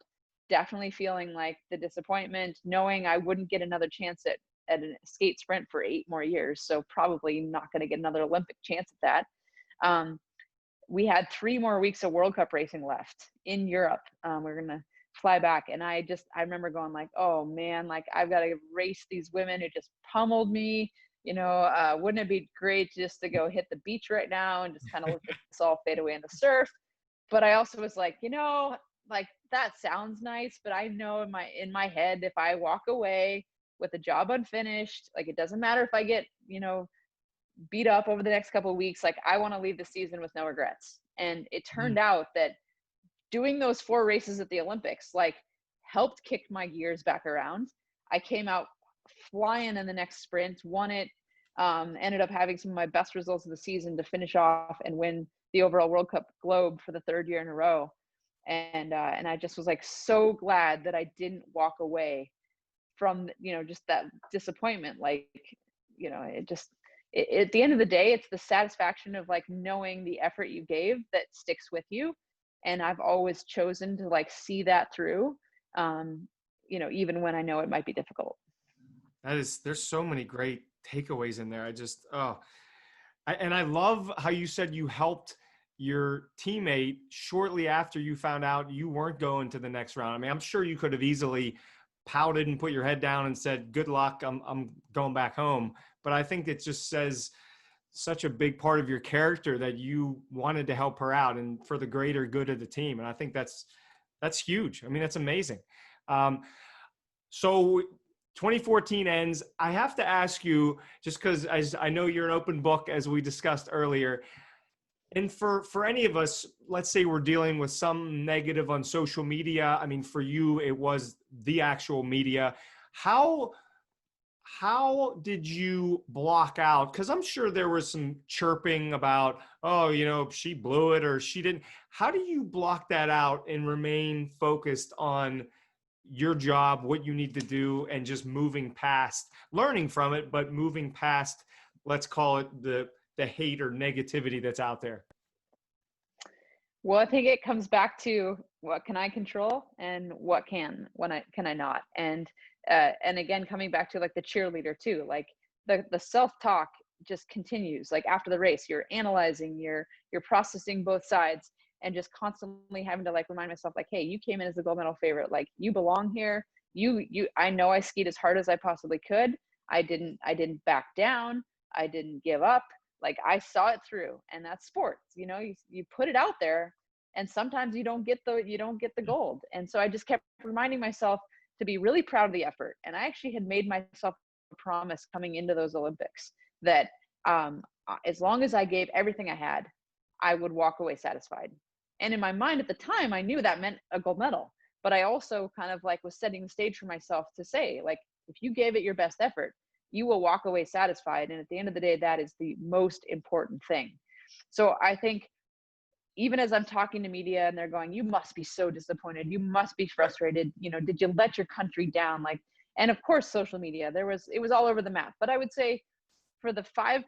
definitely feeling like the disappointment, knowing I wouldn't get another chance at a skate sprint for 8 more years. So probably not going to get another Olympic chance at that. We had 3 more weeks of World Cup racing left in Europe. We're going to fly back. And I remember going like, oh man, like I've got to race these women who just pummeled me. Wouldn't it be great just to go hit the beach right now and just kind of let this all fade away in the surf? But I also was like, like that sounds nice, but I know in my head, if I walk away with the job unfinished, like it doesn't matter if I get, beat up over the next couple of weeks, like I want to leave the season with no regrets. And it turned out that doing those 4 races at the Olympics, like helped kick my gears back around. I came out flying in the next sprint, won it, ended up having some of my best results of the season to finish off and win the overall World Cup Globe for the 3rd year in a row. And I just was like so glad that I didn't walk away from, just that disappointment. Like, at the end of the day, it's the satisfaction of like knowing the effort you gave that sticks with you. And I've always chosen to like see that through, even when I know it might be difficult. There's so many great takeaways in there. And I love how you said you helped your teammate shortly after you found out you weren't going to the next round. I mean, I'm sure you could have easily pouted and put your head down and said, good luck, I'm going back home. But I think it just says such a big part of your character that you wanted to help her out and for the greater good of the team. And I think that's huge. I mean, that's amazing. So 2014 ends. I have to ask you, just because as I know you're an open book, as we discussed earlier, and for any of us, let's say we're dealing with some negative on social media. I mean, for you, it was the actual media. How did you block out? Because I'm sure there was some chirping about, oh, she blew it or she didn't. How do you block that out and remain focused on your job, what you need to do, and just moving past, learning from it, but moving past, let's call it the hate or negativity that's out there? Well, I think it comes back to what can I control and what can I not. And again, coming back to like the cheerleader too, like the self-talk just continues. Like after the race, you're analyzing, you're processing both sides, and just constantly having to like remind myself like, hey, you came in as the gold medal favorite, like you belong here. I know I skied as hard as I possibly could. I didn't back down. I didn't give up. Like I saw it through, and that's sports, you put it out there, and sometimes you don't get the gold. And so I just kept reminding myself to be really proud of the effort. And I actually had made myself a promise coming into those Olympics that as long as I gave everything I had, I would walk away satisfied. And in my mind at the time, I knew that meant a gold medal. But I also kind of like was setting the stage for myself to say, like, if you gave it your best effort, you will walk away satisfied. And at the end of the day, that is the most important thing. So I think even as I'm talking to media and they're going, you must be so disappointed, you must be frustrated, did you let your country down? Like, and of course, social media, it was all over the map. But I would say for the 5%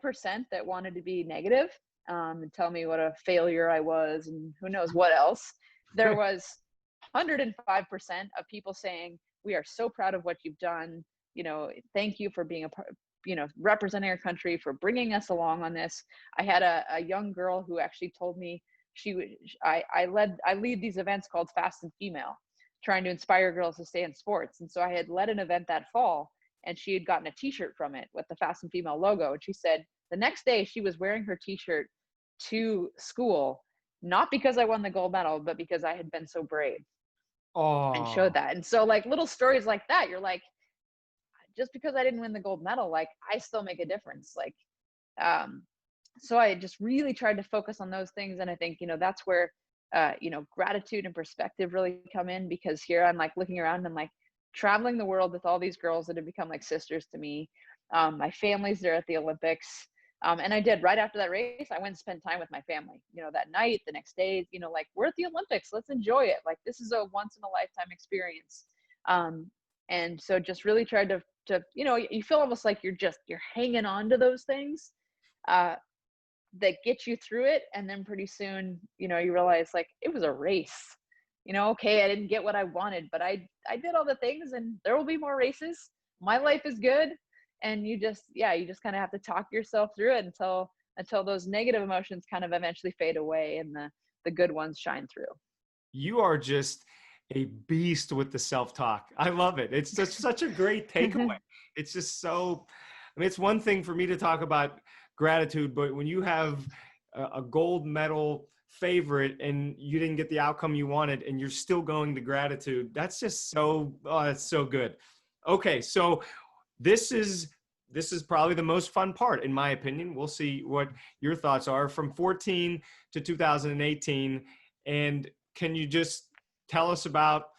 that wanted to be negative, and tell me what a failure I was and who knows what else, there was 105% of people saying, we are so proud of what you've done. Thank you for being a part, representing our country, for bringing us along on this. I had a young girl who actually told me I lead these events called Fast and Female, trying to inspire girls to stay in sports. And so I had led an event that fall, and she had gotten a t-shirt from it with the Fast and Female logo. And she said the next day she was wearing her t-shirt to school, not because I won the gold medal, but because I had been so brave and showed Oh, that. And so like little stories like that, you're like, just because I didn't win the gold medal, like I still make a difference. Like, so I just really tried to focus on those things. And I think, that's where, gratitude and perspective really come in, because here I'm like looking around and like traveling the world with all these girls that have become like sisters to me. My family's there at the Olympics. And I did right after that race, I went and spent time with my family, that night, the next day, like we're at the Olympics, let's enjoy it. Like this is a once in a lifetime experience. And so just really tried to, you feel almost like you're hanging on to those things that get you through it. And then pretty soon, you realize like it was a race, okay, I didn't get what I wanted, but I did all the things, and there will be more races. My life is good. And you just kind of have to talk yourself through it until those negative emotions kind of eventually fade away and the good ones shine through. you are just a beast with the self-talk. I love it. It's just such a great takeaway. It's just so, I mean, it's one thing for me to talk about gratitude, but when you have a gold medal favorite and you didn't get the outcome you wanted and you're still going to gratitude, that's just so, oh, that's so good. Okay. So this is probably the most fun part, in my opinion. We'll see what your thoughts are from 14 to 2018. And can you just tell us about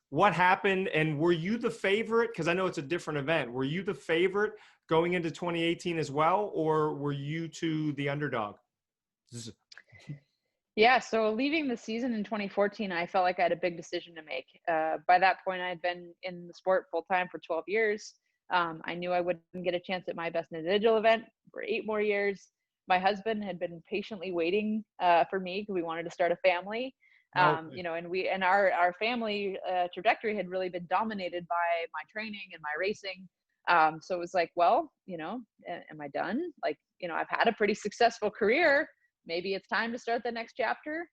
what happened? And were you the favorite? Because I know it's a different event. Were you the favorite going into 2018 as well, or were you two the underdog? Yeah, so leaving the season in 2014, I felt like I had a big decision to make. By that point, I had been in the sport full time for 12 years. I knew I wouldn't get a chance at my best individual event for 8 more years. My husband had been patiently waiting for me because we wanted to start a family. No. And our family trajectory had really been dominated by my training and my racing. So it was like, well, am I done? Like, I've had a pretty successful career. Maybe it's time to start the next chapter.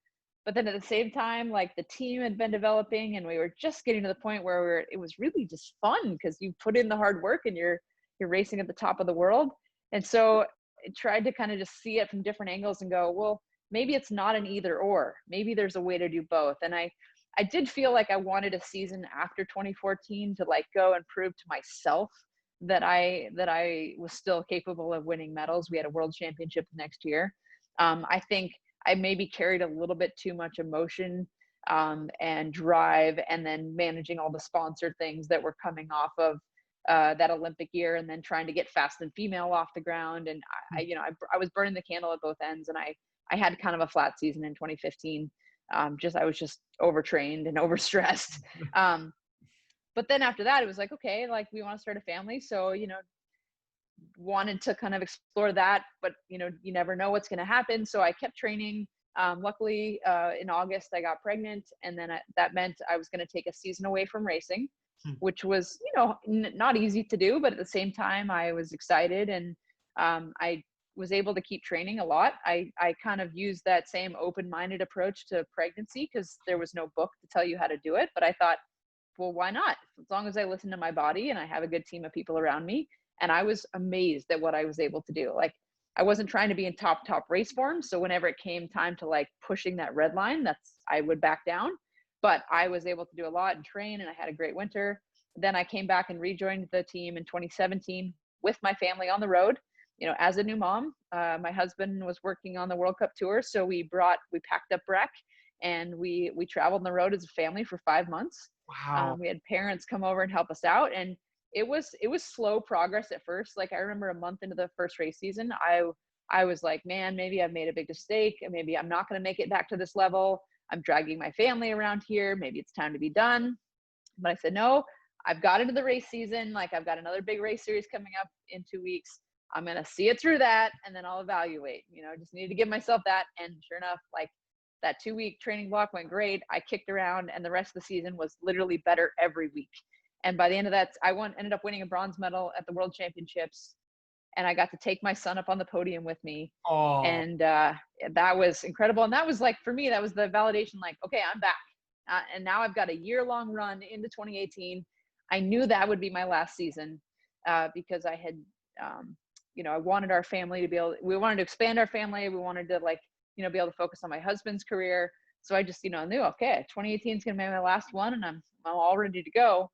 But then at the same time, like the team had been developing and we were just getting to the point where it was really just fun because you put in the hard work and you're racing at the top of the world. And so I tried to kind of just see it from different angles and go, well, maybe it's not an either or. Maybe there's a way to do both. And I did feel like I wanted a season after 2014 to like go and prove to myself that I was still capable of winning medals. We had a world championship next year. I think I maybe carried a little bit too much emotion and drive, and then managing all the sponsored things that were coming off of that Olympic year, and then trying to get Fast and Female off the ground. And I was burning the candle at both ends, and I had kind of a flat season in 2015. I was just overtrained and overstressed. But then after that, it was like, okay, like we want to start a family. So, wanted to kind of explore that, but you never know what's going to happen. So I kept training. Luckily, in August, I got pregnant, and then that meant I was going to take a season away from racing, which was, not easy to do, but at the same time, I was excited, and I was able to keep training a lot. I kind of used that same open-minded approach to pregnancy because there was no book to tell you how to do it. But I thought, well, why not? As long as I listen to my body and I have a good team of people around me. And I was amazed at what I was able to do. Like I wasn't trying to be in top race form. So whenever it came time to like pushing that red line, I would back down. But I was able to do a lot and train, and I had a great winter. Then I came back and rejoined the team in 2017 with my family on the road. As a new mom, my husband was working on the World Cup tour, so we packed up Breck, and we traveled on the road as a family for 5 months. Wow. We had parents come over and help us out, and it was slow progress at first. Like I remember a month into the first race season, I was like, man, maybe I've made a big mistake, and maybe I'm not going to make it back to this level. I'm dragging my family around here. Maybe it's time to be done. But I said, no, I've got into the race season. Like I've got another big race series coming up in 2 weeks. I'm going to see it through that, and then I'll evaluate. Just need to give myself that. And sure enough, like that 2-week training block went great. I kicked around, and the rest of the season was literally better every week. And by the end of that, ended up winning a bronze medal at the World Championships, and I got to take my son up on the podium with me. Oh, And that was incredible. And that was like, for me, that was the validation, like, okay, I'm back. And now I've got a year-long run into 2018. I knew that would be my last season because I had, I wanted our family to we wanted to expand our family. We wanted to be able to focus on my husband's career. So I just, knew, okay, 2018 is going to be my last one, and I'm all ready to go.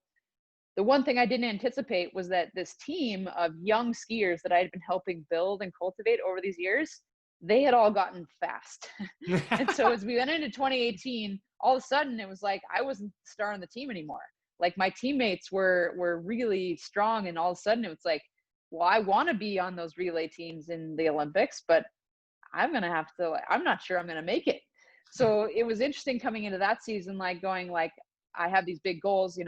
The one thing I didn't anticipate was that this team of young skiers that I had been helping build and cultivate over these years, they had all gotten fast. And so as we went into 2018, all of a sudden it was like I wasn't the star on the team anymore. Like my teammates were really strong, and all of a sudden it was like, well, I want to be on those relay teams in the Olympics, but I'm not sure I'm gonna make it. So it was interesting coming into that season, like going like, I have these big goals.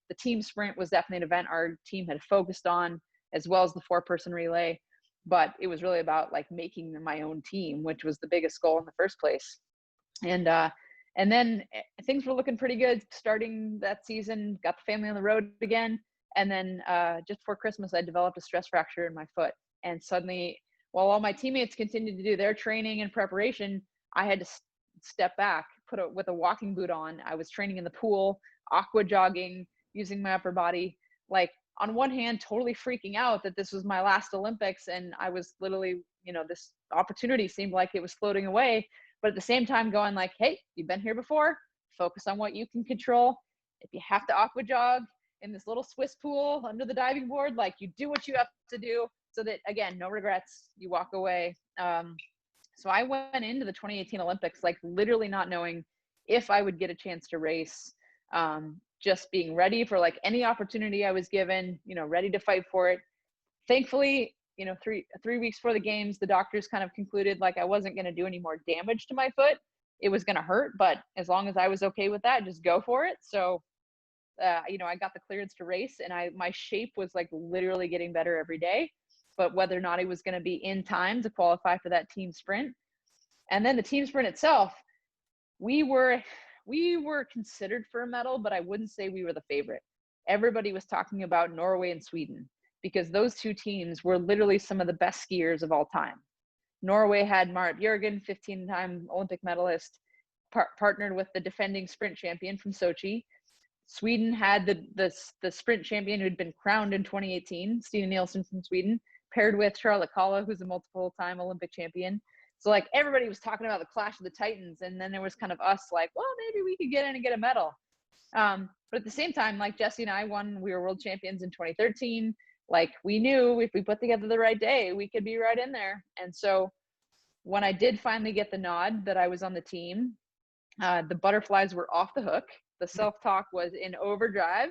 The team sprint was definitely an event our team had focused on, as well as the 4-person relay. But it was really about like making my own team, which was the biggest goal in the first place. And then things were looking pretty good starting that season. Got the family on the road again, and then just before Christmas, I developed a stress fracture in my foot. And suddenly, while all my teammates continued to do their training and preparation, I had to step back, with a walking boot on. I was training in the pool, aqua jogging, using my upper body, like on one hand, totally freaking out that this was my last Olympics. And I was literally, this opportunity seemed like it was floating away. But at the same time going like, hey, you've been here before, focus on what you can control. If you have to aqua jog in this little Swiss pool under the diving board, like you do what you have to do, so that, again, no regrets, you walk away. So I went into the 2018 Olympics, like literally not knowing if I would get a chance to race, just being ready for like any opportunity I was given, ready to fight for it. Thankfully, 3 weeks before the games, the doctors kind of concluded like I wasn't going to do any more damage to my foot. It was going to hurt, but as long as I was okay with that, just go for it. So, I got the clearance to race, and my shape was like literally getting better every day. But whether or not it was going to be in time to qualify for that team sprint, and then the team sprint itself, we were considered for a medal, but I wouldn't say we were the favorite. Everybody was talking about Norway and Sweden, because those two teams were literally some of the best skiers of all time. Norway had Marit Bjørgen, 15-time Olympic medalist, partnered with the defending sprint champion from Sochi. Sweden had the sprint champion who had been crowned in 2018, Stina Nilsson from Sweden, paired with Charlotte Kalla, who's a multiple-time Olympic champion. So like everybody was talking about the clash of the titans, and then there was kind of us like, well, maybe we could get in and get a medal. But at the same time, like Jesse and I we were world champions in 2013. Like we knew if we put together the right day, we could be right in there. And so when I did finally get the nod that I was on the team, the butterflies were off the hook. The self-talk was in overdrive.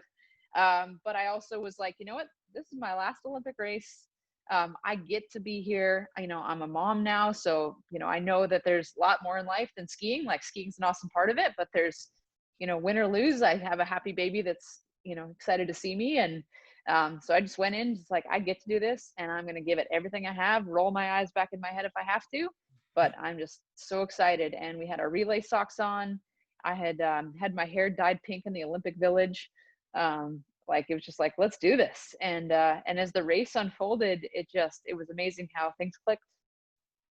But I also was like, you know what? This is my last Olympic race. I get to be here. I'm a mom now. So, I know that there's a lot more in life than skiing. Like skiing's an awesome part of it, but there's, win or lose, I have a happy baby that's, excited to see me. And so I just went in just like, I get to do this, and I'm going to give it everything I have, roll my eyes back in my head if I have to, but I'm just so excited. And we had our relay socks on. I had had my hair dyed pink in the Olympic Village. Like it was just like, let's do this. And as the race unfolded, it was amazing how things clicked.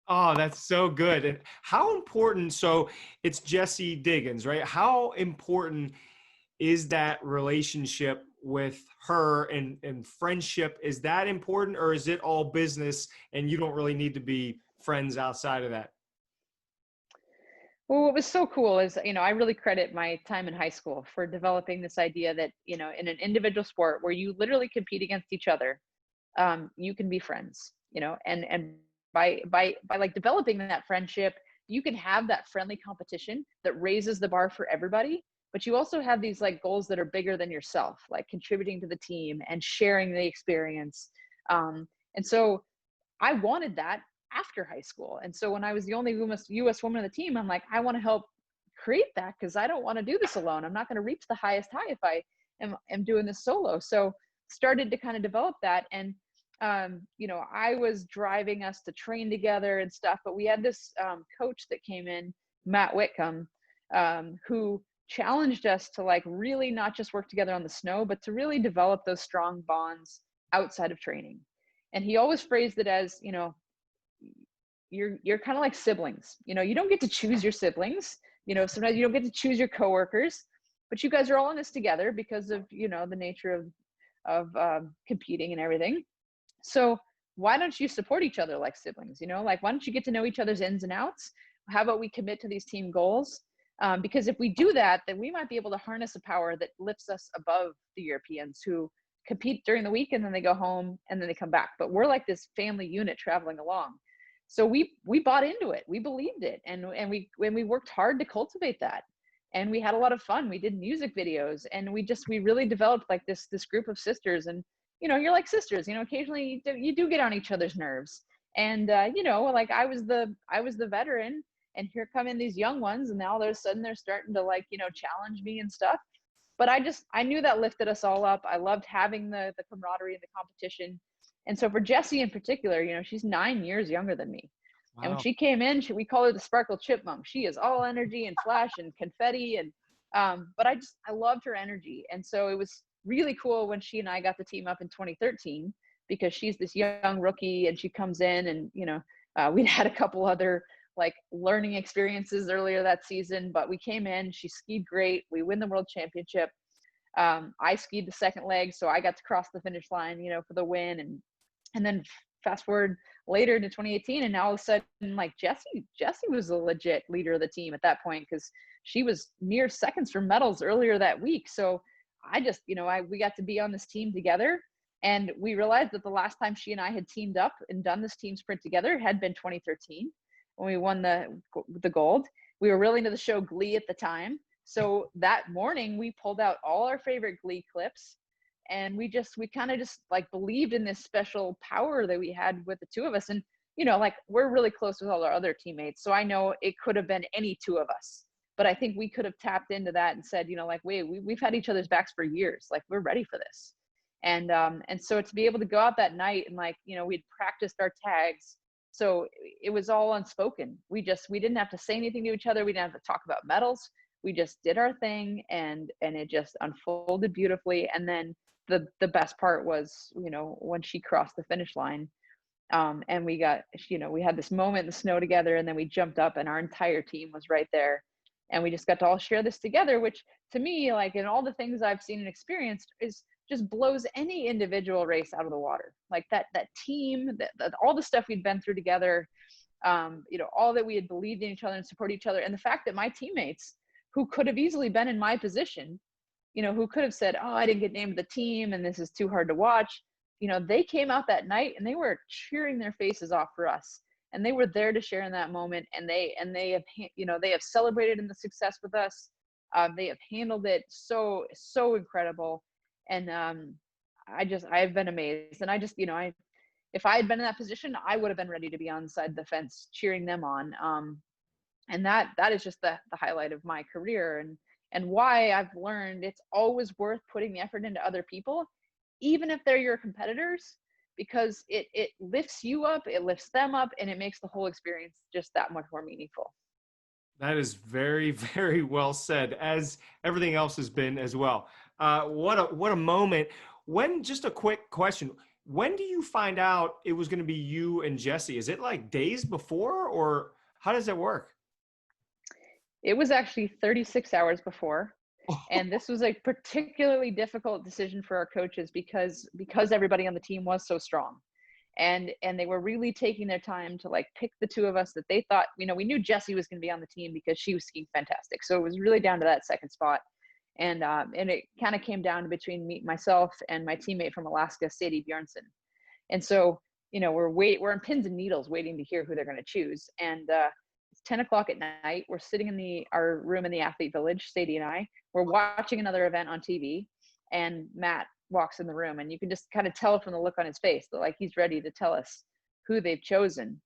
Oh, that's so good. And how important, so it's Jesse Diggins, right? How important is that relationship with her and friendship, is that important, or is it all business and you don't really need to be friends outside of that? Well, what was so cool is, I really credit my time in high school for developing this idea that, in an individual sport where you literally compete against each other, you can be friends, and by like developing that friendship, you can have that friendly competition that raises the bar for everybody. But you also have these like goals that are bigger than yourself, like contributing to the team and sharing the experience. And so I wanted that after high school. And so when I was the only US woman on the team, I'm like, I want to help create that because I don't want to do this alone. I'm not going to reach the highest high if I am doing this solo. So started to kind of develop that. And, I was driving us to train together and stuff, but we had this coach that came in, Matt Whitcomb, who challenged us to like really not just work together on the snow, but to really develop those strong bonds outside of training. And he always phrased it as, you're kind of like siblings. You don't get to choose your siblings. Sometimes you don't get to choose your coworkers, but you guys are all in this together because of the nature of competing and everything. So why don't you support each other like siblings? Like why don't you get to know each other's ins and outs? How about we commit to these team goals? Because if we do that, then we might be able to harness a power that lifts us above the Europeans who compete during the week and then they go home and then they come back. But we're like this family unit traveling along. So we bought into it. We believed it. And we worked hard to cultivate that. And we had a lot of fun. We did music videos and we really developed like this group of sisters. And you're like sisters, occasionally you do get on each other's nerves. And like I was the veteran, and here come in these young ones, and now all of a sudden they're starting to like challenge me and stuff. But I knew that lifted us all up. I loved having the camaraderie and the competition. And so for Jessie in particular, she's 9 years younger than me. Wow. And when she came in, we call her the Sparkle Chipmunk. She is all energy and flash and confetti. And but I loved her energy. And so it was really cool when she and I got the team up in 2013, because she's this young rookie and she comes in and we'd had a couple other like learning experiences earlier that season, but we came in, she skied great. We win the world championship. I skied the second leg, so I got to cross the finish line, for the win. And then fast forward later to 2018, and now all of a sudden, like Jessie was a legit leader of the team at that point, because she was near seconds for medals earlier that week. So I just, we got to be on this team together, and we realized that the last time she and I had teamed up and done this team sprint together had been 2013 when we won the gold. We were really into the show Glee at the time. So that morning we pulled out all our favorite Glee clips, and we kind of just like believed in this special power that we had with the two of us. And, like we're really close with all our other teammates. So I know it could have been any two of us, but I think we could have tapped into that and said, like, wait, we've had each other's backs for years. Like we're ready for this. And so to be able to go out that night and like, we'd practiced our tags. So it was all unspoken. We didn't have to say anything to each other. We didn't have to talk about medals. We just did our thing, and it just unfolded beautifully. And then the best part was, when she crossed the finish line, and we got, we had this moment in the snow together, and then we jumped up and our entire team was right there. And we just got to all share this together, which to me, like in all the things I've seen and experienced, is just blows any individual race out of the water. Like that team, that all the stuff we'd been through together, all that we had believed in each other and support each other. And the fact that my teammates, who could have easily been in my position, who could have said, oh, I didn't get named to the team and this is too hard to watch. They came out that night and they were cheering their faces off for us. And they were there to share in that moment. And they have celebrated in the success with us. They have handled it so incredible. And I've been amazed. And if I had been in that position, I would have been ready to be on side the fence cheering them on. And that is just the highlight of my career, and why I've learned it's always worth putting the effort into other people, even if they're your competitors, because it lifts you up, it lifts them up, and it makes the whole experience just that much more meaningful. That is very, very well said, as everything else has been as well. What a moment. Just a quick question. When do you find out it was going to be you and Jessie? Is it like days before, or how does that work? It was actually 36 hours before. And this was a particularly difficult decision for our coaches because everybody on the team was so strong. And they were really taking their time to like pick the two of us that they thought, we knew Jessie was going to be on the team because she was skiing fantastic. So it was really down to that second spot. And it kind of came down to between myself and my teammate from Alaska, Sadie Bjornson. And so, we're in pins and needles waiting to hear who they're going to choose. And it's 10 o'clock at night. We're sitting in our room in the athlete village, Sadie and I. We're watching another event on TV, and Matt walks in the room, and you can just kind of tell from the look on his face that like he's ready to tell us who they've chosen.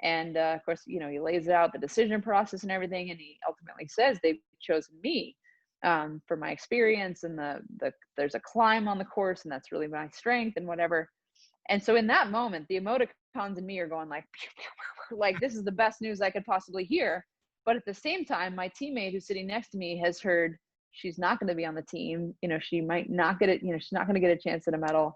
And of course, he lays out the decision process and everything, and he ultimately says they've chosen me for my experience, and there's a climb on the course, and that's really my strength and whatever. And so in that moment, the emoticons in me are going like, like this is the best news I could possibly hear. But at the same time, my teammate who's sitting next to me has heard she's not going to be on the team. She might not get it. She's not going to get a chance at a medal.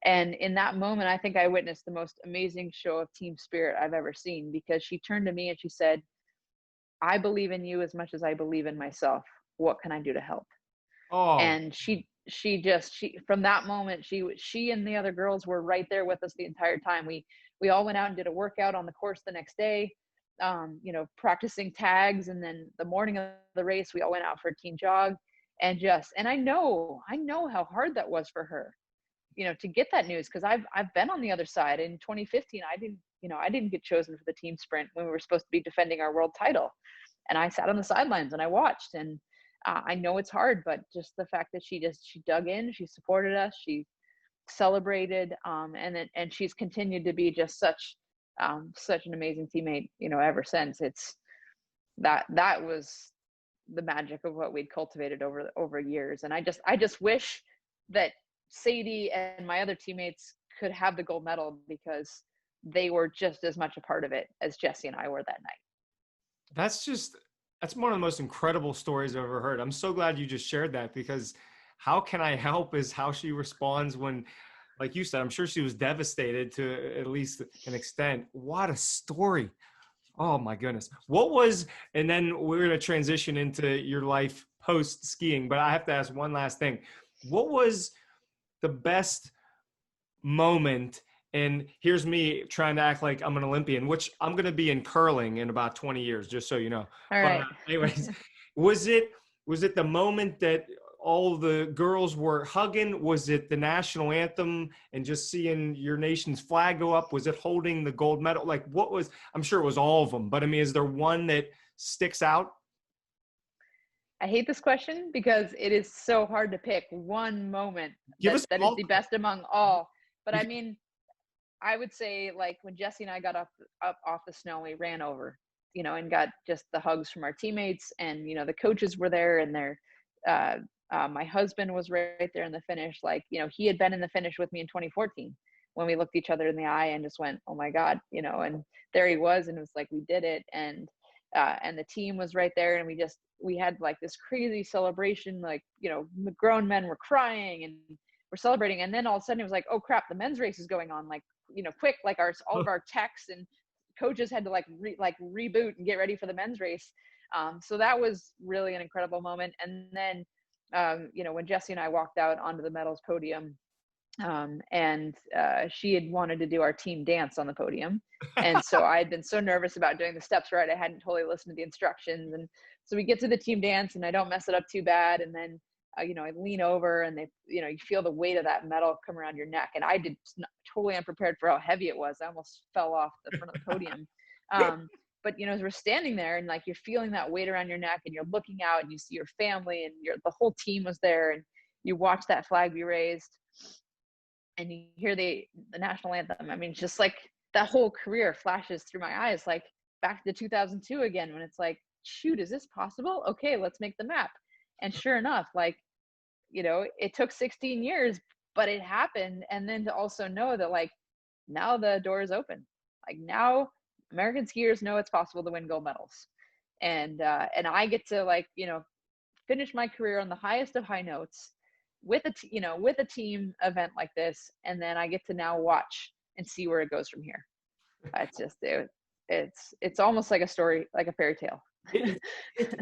And in that moment, I think I witnessed the most amazing show of team spirit I've ever seen, because she turned to me and she said, I believe in you as much as I believe in myself. What can I do to help? Oh, And she from that moment, she and the other girls were right there with us the entire time. We all went out and did a workout on the course the next day, practicing tags. And then the morning of the race, we all went out for a team jog, and I know how hard that was for her, to get that news. Cause I've been on the other side. In 2015, I didn't get chosen for the team sprint when we were supposed to be defending our world title. And I sat on the sidelines and I watched, and I know it's hard, but just the fact that she dug in, she supported us, she celebrated, and she's continued to be just such an amazing teammate, ever since. It's that was the magic of what we'd cultivated over years. And I just wish that Sadie and my other teammates could have the gold medal, because they were just as much a part of it as Jessie and I were that night. That's one of the most incredible stories I've ever heard. I'm so glad you just shared that, because how can I help is how she responds when, like you said, I'm sure she was devastated to at least an extent. What a story. Oh my goodness. And then we're going to transition into your life post skiing, but I have to ask one last thing. What was the best moment? And here's me trying to act like I'm an Olympian, which I'm going to be in curling in about 20 years, just so you know. All right. But anyways, was it the moment that all the girls were hugging? Was it the national anthem and just seeing your nation's flag go up? Was it holding the gold medal? Like, I'm sure it was all of them, but I mean, is there one that sticks out? I hate this question because it is so hard to pick one moment that is the best among all. But I mean, I would say like when Jessie and I got up off the snow, we ran over, and got just the hugs from our teammates, and the coaches were there, and my husband was right there in the finish. Like, he had been in the finish with me in 2014 when we looked each other in the eye and just went, oh my God, and there he was, and it was like, we did it. And the team was right there, and we had like this crazy celebration, like, the grown men were crying and we're celebrating. And then all of a sudden it was like, oh crap, the men's race is going on. Like, quick, like all of our techs and coaches had to reboot and get ready for the men's race. So that was really an incredible moment. And then, when Jessie and I walked out onto the medals podium, and she had wanted to do our team dance on the podium. And so I had been so nervous about doing the steps right, I hadn't totally listened to the instructions. And so we get to the team dance, and I don't mess it up too bad. And then, I lean over, and you feel the weight of that medal come around your neck. And I did totally unprepared for how heavy it was. I almost fell off the front of the podium. But, as we're standing there, and like, you're feeling that weight around your neck, and you're looking out, and you see your family, and the whole team was there, and you watch that flag be raised, and you hear the national anthem. I mean, just like that whole career flashes through my eyes, like back to 2002 again, when it's like, shoot, is this possible? Okay, let's make the map. And sure enough, like, it took 16 years, but it happened. And then to also know that, like, now the door is open. Like, now American skiers know it's possible to win gold medals. And I get to, like, finish my career on the highest of high notes with a team event like this. And then I get to now watch and see where it goes from here. It's just, it's almost like a story, like a fairy tale.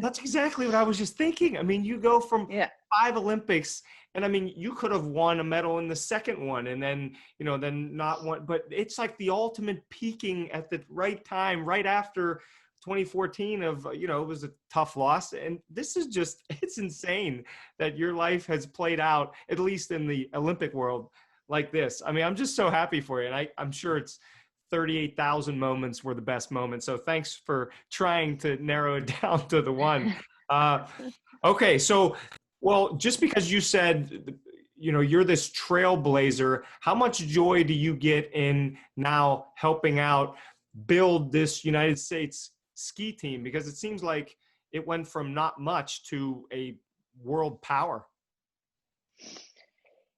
That's exactly what I was just thinking. I mean, you go from Yeah. 5 Olympics, and I mean, you could have won a medal in the second one, and then, then not one. But it's like the ultimate peaking at the right time, right after 2014 of, it was a tough loss. And this is just, it's insane that your life has played out, at least in the Olympic world, like this. I mean, I'm just so happy for you. And I'm sure it's 38,000 moments were the best moments. So thanks for trying to narrow it down to the one. Okay. So, well, just because you said, you're this trailblazer, how much joy do you get in now helping out build this United States ski team? Because it seems like it went from not much to a world power.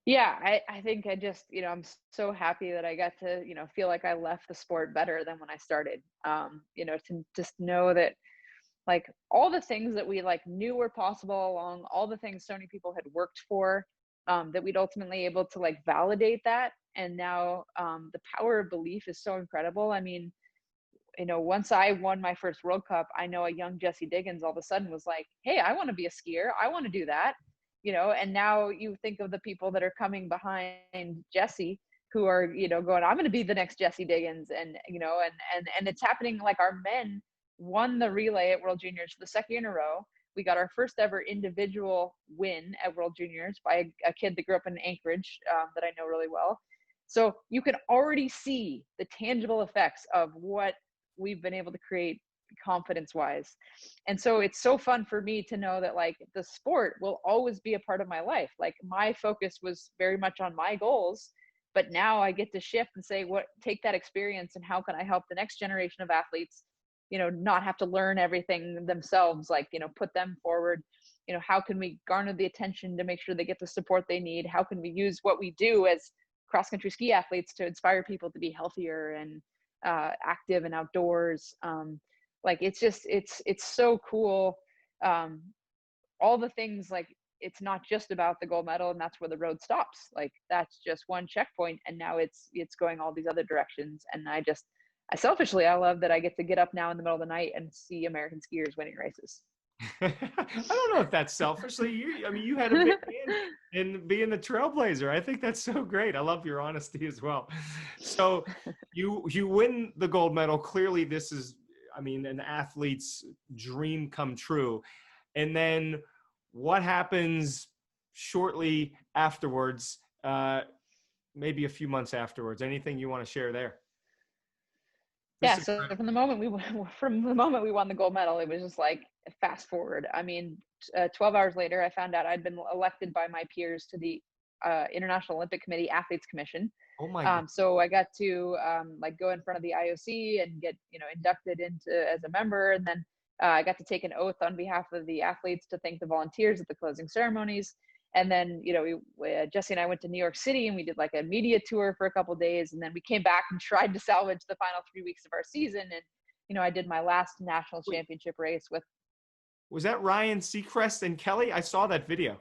Yeah, I think I just, I'm so happy that I got to, feel like I left the sport better than when I started. To just know that like all the things that we like knew were possible along all the things so many people had worked for, that we'd ultimately able to like validate that. And now the power of belief is so incredible. I mean, once I won my first World Cup, I know a young Jessie Diggins all of a sudden was like, hey, I want to be a skier. I want to do that. And now you think of the people that are coming behind Jessie who are, going, I'm going to be the next Jessie Diggins. And, and it's happening. Like our men won the relay at World Juniors for the second year in a row. We got our first ever individual win at World Juniors by a kid that grew up in Anchorage, that I know really well. So you can already see the tangible effects of what we've been able to create confidence wise. And so it's so fun for me to know that like the sport will always be a part of my life. Like my focus was very much on my goals, but now I get to shift and say, take that experience and how can I help the next generation of athletes, not have to learn everything themselves, like, put them forward. How can we garner the attention to make sure they get the support they need? How can we use what we do as cross country ski athletes to inspire people to be healthier and active and outdoors? Like it's just it's so cool. All the things, like it's not just about the gold medal and that's where the road stops. Like that's just one checkpoint, and now it's going all these other directions. And I selfishly, I love that I get to get up now in the middle of the night and see American skiers winning races. I don't know if that's selfishly. You had a big hand in being the trailblazer. I think that's so great. I love your honesty as well. So you win the gold medal. Clearly this is, an athlete's dream come true. And then what happens shortly afterwards, maybe a few months afterwards? Anything you want to share there? Yeah, so from the moment we won the gold medal, it was just like fast forward. 12 hours later, I found out I'd been elected by my peers to the International Olympic Committee Athletes Commission. Oh my God. So I got to go in front of the IOC and get inducted into as a member, and then I got to take an oath on behalf of the athletes to thank the volunteers at the closing ceremonies. And then, Jessie and I went to New York City and we did like a media tour for a couple of days. And then we came back and tried to salvage the final 3 weeks of our season. And, I did my last national championship race with. Was that Ryan Seacrest and Kelly? I saw that video.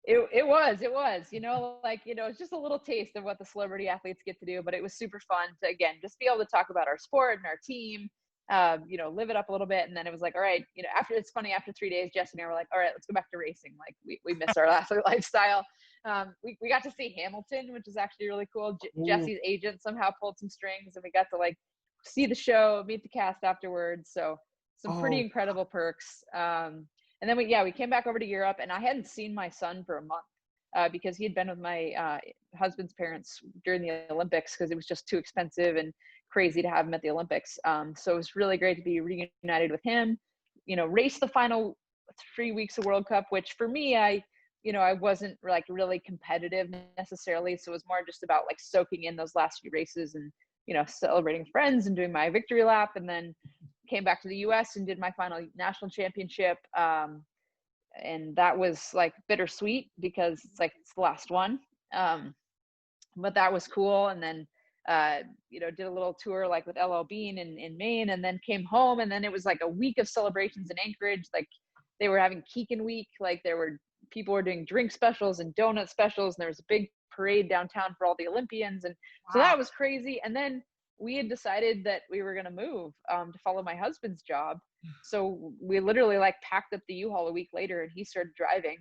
It was, it's just a little taste of what the celebrity athletes get to do, but it was super fun to, again, just be able to talk about our sport and our team, live it up a little bit. And then it was like, all right, it's funny, after 3 days, Jess and I were like, all right, let's go back to racing. Like we miss our athlete lifestyle. We got to see Hamilton, which is actually really cool. Jesse's agent somehow pulled some strings and we got to like see the show, meet the cast afterwards. So some pretty incredible perks. And then we came back over to Europe, and I hadn't seen my son for a month because he had been with my husband's parents during the Olympics because it was just too expensive and crazy to have him at the Olympics. So it was really great to be reunited with him, race the final 3 weeks of World Cup, which for me, I wasn't like really competitive necessarily. So it was more just about like soaking in those last few races and, celebrating friends and doing my victory lap. And then came back to the US and did my final national championship. And that was like bittersweet because it's the last one. But that was cool. And then, did a little tour like with LL Bean in Maine, and then came home. And then it was like a week of celebrations in Anchorage. Like they were having Kikkan week. Like people were doing drink specials and donut specials. And there was a big parade downtown for all the Olympians. And so that was crazy. And then we had decided that we were going to move to follow my husband's job. So we literally like packed up the U-Haul a week later and he started driving.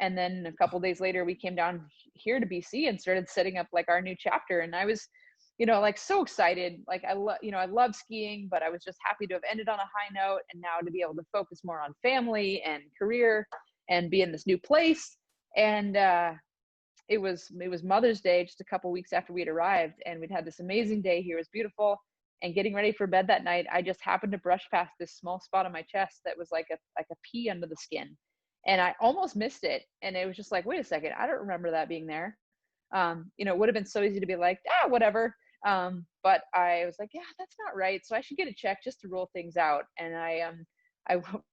And then a couple days later, we came down here to BC and started setting up like our new chapter. And I was, like so excited. Like I love skiing, but I was just happy to have ended on a high note and now to be able to focus more on family and career and be in this new place. And it was Mother's Day just a couple weeks after we'd arrived, and we'd had this amazing day here. It was beautiful. And getting ready for bed that night, I just happened to brush past this small spot on my chest that was like a pea under the skin. And I almost missed it. And it was just like, wait a second, I don't remember that being there. It would have been so easy to be like, whatever. But I was like, yeah, that's not right. So I should get a check just to rule things out. And I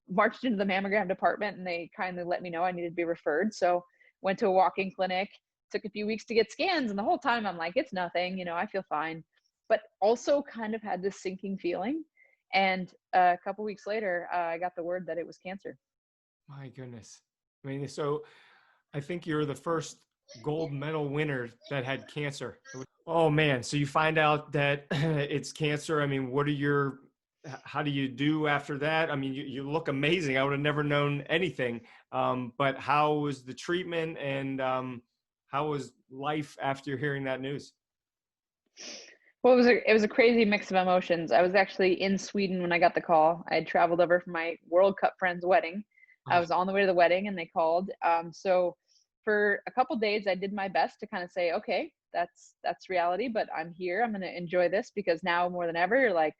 marched into the mammogram department and they kindly let me know I needed to be referred. So went to a walk-in clinic, took a few weeks to get scans. And the whole time I'm like, it's nothing, I feel fine, but also kind of had this sinking feeling. And a couple weeks later, I got the word that it was cancer. My goodness. I mean, so I think you're the first gold medal winner that had cancer. Oh man. So you find out that it's cancer. I mean, how do you do after that? I mean, you look amazing. I would have never known anything. But how was the treatment and how was life after hearing that news? Well, it was a crazy mix of emotions. I was actually in Sweden when I got the call. I had traveled over for my World Cup friend's wedding. I was on the way to the wedding and they called. So for a couple days, I did my best to kind of say, okay, that's reality, but I'm here. I'm going to enjoy this because now more than ever, you're like,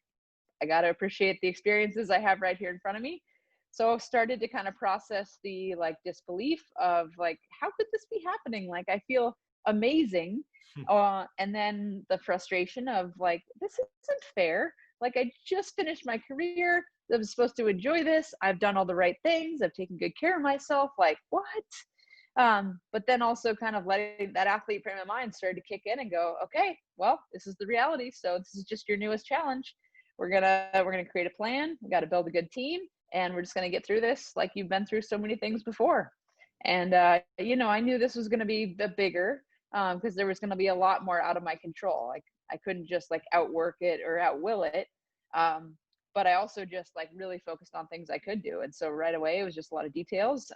I got to appreciate the experiences I have right here in front of me. So I started to kind of process the like disbelief of like, how could this be happening? Like, I feel amazing. And then the frustration of like, this isn't fair. Like, I just finished my career. I was supposed to enjoy this. I've done all the right things. I've taken good care of myself. Like, what? But then also kind of letting that athlete frame of mind started to kick in and go, okay, well, this is the reality. So this is just your newest challenge. We're gonna create a plan. We got to build a good team, and we're just gonna get through this like you've been through so many things before. And I knew this was gonna be the bigger because there was gonna be a lot more out of my control. Like I couldn't just like outwork it or outwill it. But I also just like really focused on things I could do. And so right away it was just a lot of details.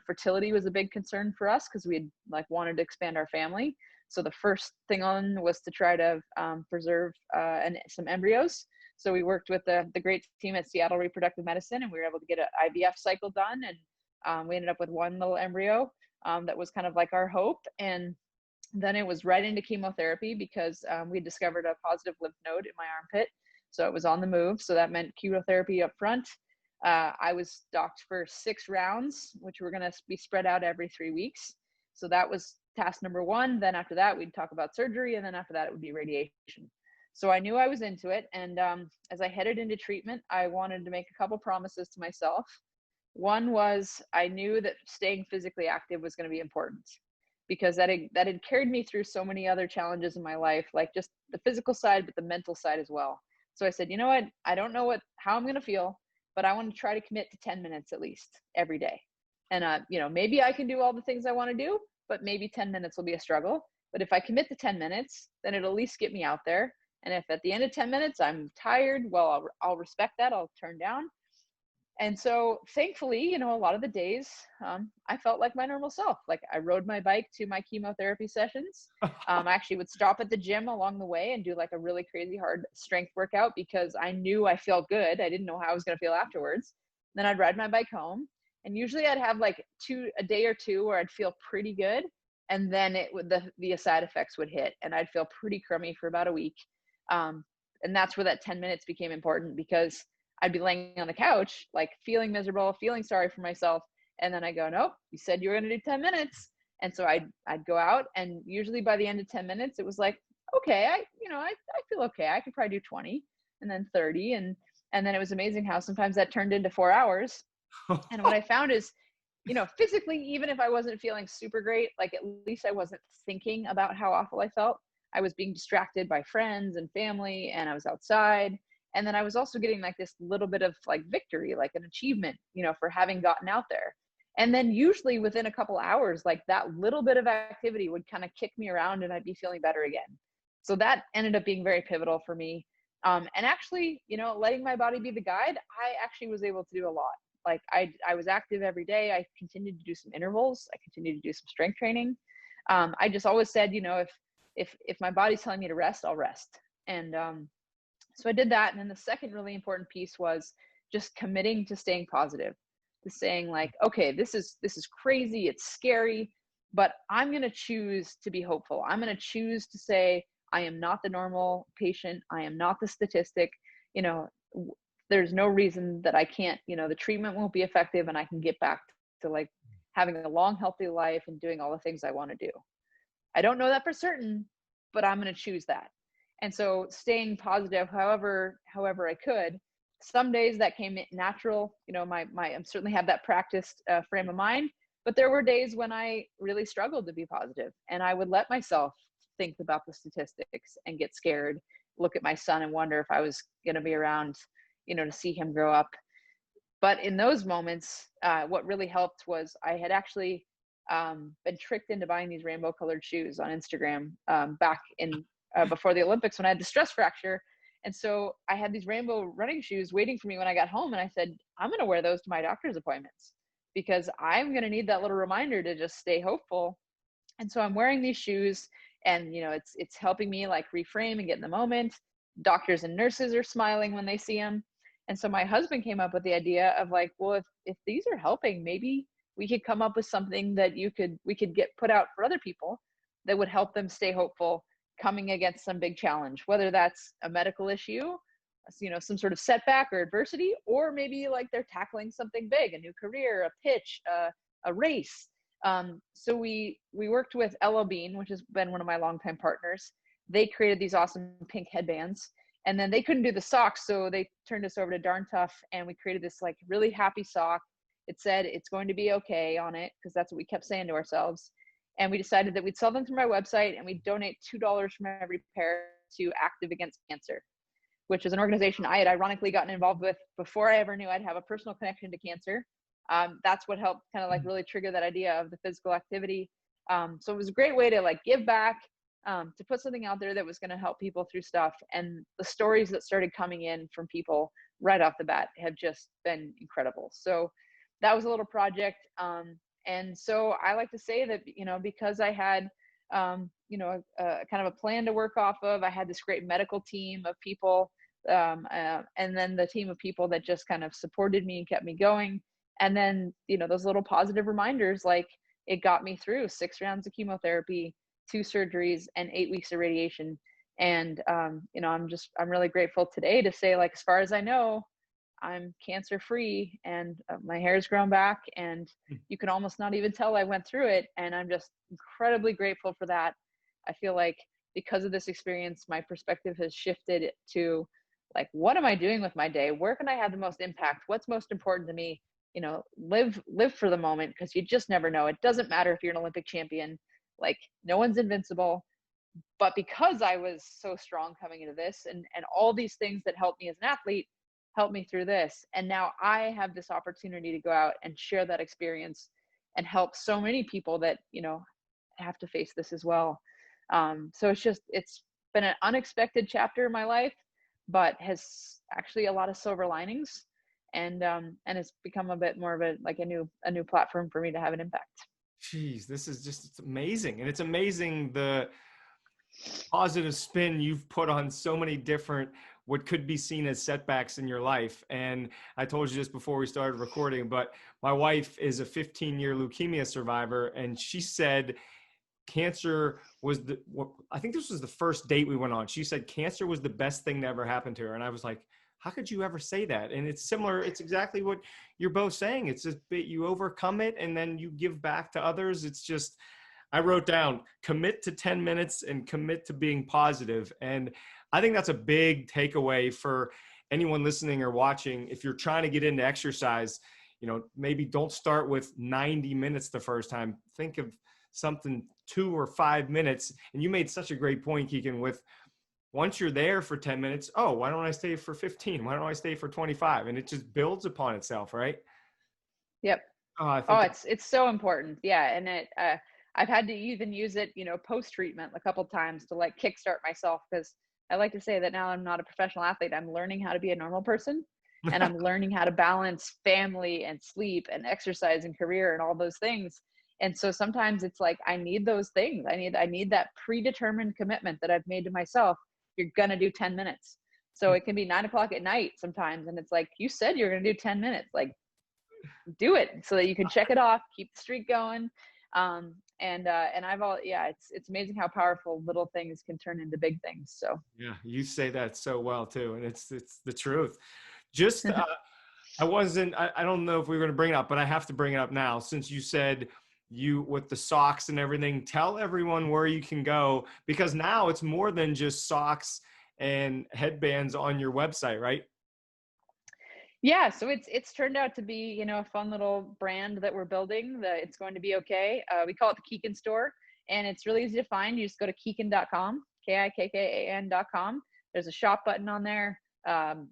Fertility was a big concern for us because we had like wanted to expand our family. So the first thing on was to try to preserve some embryos. So we worked with the great team at Seattle Reproductive Medicine, and we were able to get an IVF cycle done. And we ended up with one little embryo that was kind of like our hope. And then it was right into chemotherapy because we discovered a positive lymph node in my armpit. So it was on the move. So that meant chemotherapy up front. I was docked for 6 rounds, which were going to be spread out every 3 weeks. So that was task number 1. Then after that, we'd talk about surgery. And then after that, it would be radiation. So I knew I was into it. And as I headed into treatment, I wanted to make a couple promises to myself. One was I knew that staying physically active was going to be important because that had carried me through so many other challenges in my life, like just the physical side, but the mental side as well. So I said, you know what? I don't know how I'm going to feel, but I want to try to commit to 10 minutes at least every day. And, maybe I can do all the things I want to do, but maybe 10 minutes will be a struggle. But if I commit to 10 minutes, then it'll at least get me out there. And if at the end of 10 minutes I'm tired, well, I'll respect that. I'll turn down. And so thankfully, a lot of the days I felt like my normal self. Like I rode my bike to my chemotherapy sessions. I actually would stop at the gym along the way and do like a really crazy hard strength workout because I knew I felt good. I didn't know how I was going to feel afterwards. Then I'd ride my bike home. And usually I'd have like a day or two where I'd feel pretty good. And then the side effects would hit and I'd feel pretty crummy for about a week. And that's where that 10 minutes became important because I'd be laying on the couch, like feeling miserable, feeling sorry for myself. And then I go, nope, you said you were going to do 10 minutes. And so I'd go out. And usually by the end of 10 minutes, it was like, okay, I feel okay. I could probably do 20 and then 30. And then it was amazing how sometimes that turned into 4 hours. And what I found is, physically, even if I wasn't feeling super great, like at least I wasn't thinking about how awful I felt. I was being distracted by friends and family and I was outside. And then I was also getting like this little bit of like victory, like an achievement, for having gotten out there. And then usually within a couple hours, like that little bit of activity would kind of kick me around and I'd be feeling better again. So that ended up being very pivotal for me. And actually, letting my body be the guide, I actually was able to do a lot. Like I was active every day. I continued to do some intervals. I continued to do some strength training. I just always said, if my body's telling me to rest, I'll rest. And so I did that. And then the second really important piece was just committing to staying positive, to saying like, okay, this is crazy. It's scary, but I'm going to choose to be hopeful. I'm going to choose to say, I am not the normal patient. I am not the statistic. There's no reason that I can't, the treatment won't be effective and I can get back to like having a long, healthy life and doing all the things I want to do. I don't know that for certain, but I'm going to choose that. And so staying positive, however I could. Some days that came natural. I certainly have that practiced frame of mind, but there were days when I really struggled to be positive, and I would let myself think about the statistics and get scared, look at my son and wonder if I was going to be around, to see him grow up. But in those moments, what really helped was I had actually been tricked into buying these rainbow colored shoes on Instagram back in before the Olympics when I had the stress fracture. And so I had these rainbow running shoes waiting for me when I got home. And I said, I'm going to wear those to my doctor's appointments because I'm going to need that little reminder to just stay hopeful. And so I'm wearing these shoes, and it's helping me like reframe and get in the moment. Doctors and nurses are smiling when they see them. And so my husband came up with the idea of like, well, if these are helping, maybe we could come up with something that we could get put out for other people that would help them stay hopeful coming against some big challenge, whether that's a medical issue, some sort of setback or adversity, or maybe like they're tackling something big, a new career, a pitch, a race. So we worked with LL Bean, which has been one of my longtime partners. They created these awesome pink headbands, and then they couldn't do the socks, so they turned us over to Darn Tough, and we created this like really happy sock. It said it's going to be okay on it, because that's what we kept saying to ourselves. And we decided that we'd sell them through my website, and we'd donate $2 from every pair to Active Against Cancer, which is an organization I had ironically gotten involved with before I ever knew I'd have a personal connection to cancer. That's what helped kind of like really trigger that idea of the physical activity. So it was a great way to like give back, to put something out there that was going to help people through stuff. And the stories that started coming in from people right off the bat have just been incredible. So that was a little project. And so I like to say that, because I had, kind of a plan to work off of, I had this great medical team of people, and then the team of people that just kind of supported me and kept me going. And then, those little positive reminders, like it got me through 6 rounds of chemotherapy, 2 surgeries, and 8 weeks of radiation. And, I'm really grateful today to say, like, as far as I know, I'm cancer free, and my hair's grown back, and you can almost not even tell I went through it. And I'm just incredibly grateful for that. I feel like because of this experience, my perspective has shifted to like, what am I doing with my day? Where can I have the most impact? What's most important to me? Live for the moment, because you just never know. It doesn't matter if you're an Olympic champion, like no one's invincible. But because I was so strong coming into this, and all these things that helped me as an athlete helped me through this, and now I have this opportunity to go out and share that experience and help so many people that have to face this as well. So it's been an unexpected chapter in my life, but has actually a lot of silver linings, and it's become a bit more of a new platform for me to have an impact. Jeez, it's amazing. And it's amazing the positive spin you've put on so many different, what could be seen as setbacks in your life. And I told you this before we started recording, but my wife is a 15-year leukemia survivor, and she said cancer was I think this was the first date we went on. She said cancer was the best thing that ever happened to her. And I was like, how could you ever say that? And it's similar. It's exactly what you're both saying. It's just you overcome it and then you give back to others. It's just, I wrote down, commit to 10 minutes and commit to being positive. And I think that's a big takeaway for anyone listening or watching. If you're trying to get into exercise, maybe don't start with 90 minutes the first time. Think of something 2 or 5 minutes. And you made such a great point, Kikkan, with once you're there for 10 minutes, oh, why don't I stay for 15? Why don't I stay for 25? And it just builds upon itself, right? Yep. It's so important. Yeah. And I've had to even use it, post-treatment a couple of times to like kickstart myself, because I like to say that now I'm not a professional athlete. I'm learning how to be a normal person, and I'm learning how to balance family and sleep and exercise and career and all those things. And so sometimes it's like, I need those things. I need that predetermined commitment that I've made to myself. You're going to do 10 minutes. So it can be 9 o'clock at night sometimes. And it's like, you said you're going to do 10 minutes, like do it so that you can check it off, keep the streak going. And it's amazing how powerful little things can turn into big things. So yeah, you say that so well too. And it's the truth. Just, I don't know if we were going to bring it up, but I have to bring it up now since you said you with the socks and everything. Tell everyone where you can go, because now it's more than just socks and headbands on your website, right? yeah, so it's turned out to be, a fun little brand that we're building. It's going to be okay. We call it the Kikkan store, and it's really easy to find. You just go to kikkan.com, KIKKAN.com. There's a shop button on there.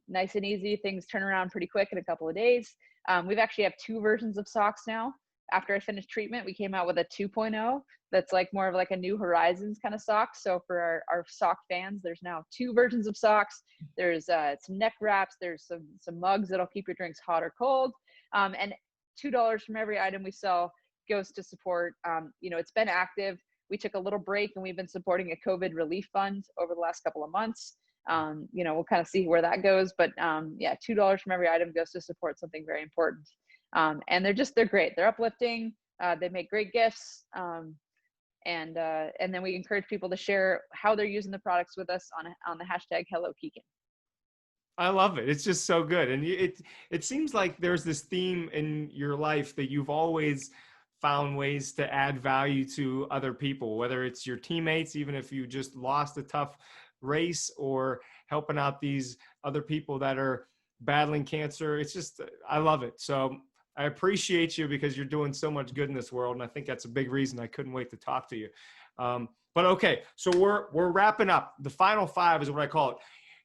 Nice and easy. Things turn around pretty quick in a couple of days. We've actually have 2 versions of socks now. After I finished treatment, we came out with a 2.0 that's like more of like a New Horizons kind of sock. So for our sock fans, there's now 2 versions of socks. There's some neck wraps. There's some mugs that'll keep your drinks hot or cold. And $2 from every item we sell goes to support. It's been active. We took a little break, and we've been supporting a COVID relief fund over the last couple of months. We'll kind of see where that goes, but $2 from every item goes to support something very important. And they're great. They're uplifting. They make great gifts. And then we encourage people to share how they're using the products with us on the hashtag Hello Kikkan. I love it. It's just so good. And it seems like there's this theme in your life that you've always found ways to add value to other people, whether it's your teammates, even if you just lost a tough race, or helping out these other people that are battling cancer. It's just, I love it. So I appreciate you because you're doing so much good in this world. And I think that's a big reason I couldn't wait to talk to you. But okay, so we're wrapping up. The final 5 is what I call it.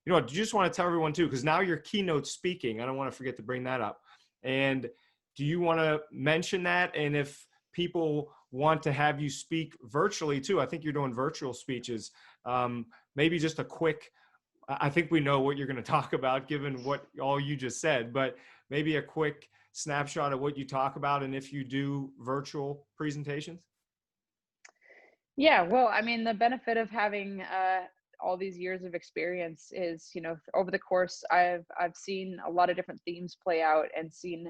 You know what, do you just want to tell everyone too, because now you're keynote speaking. I don't want to forget to bring that up. And do you want to mention that? And if people want to have you speak virtually too, I think you're doing virtual speeches. Maybe just a quick, I think we know what you're going to talk about given what all you just said, but maybe a quick snapshot of what you talk about and if you do virtual presentations. Yeah, well, I mean, the benefit of having all these years of experience is, over the course, I've seen a lot of different themes play out, and seen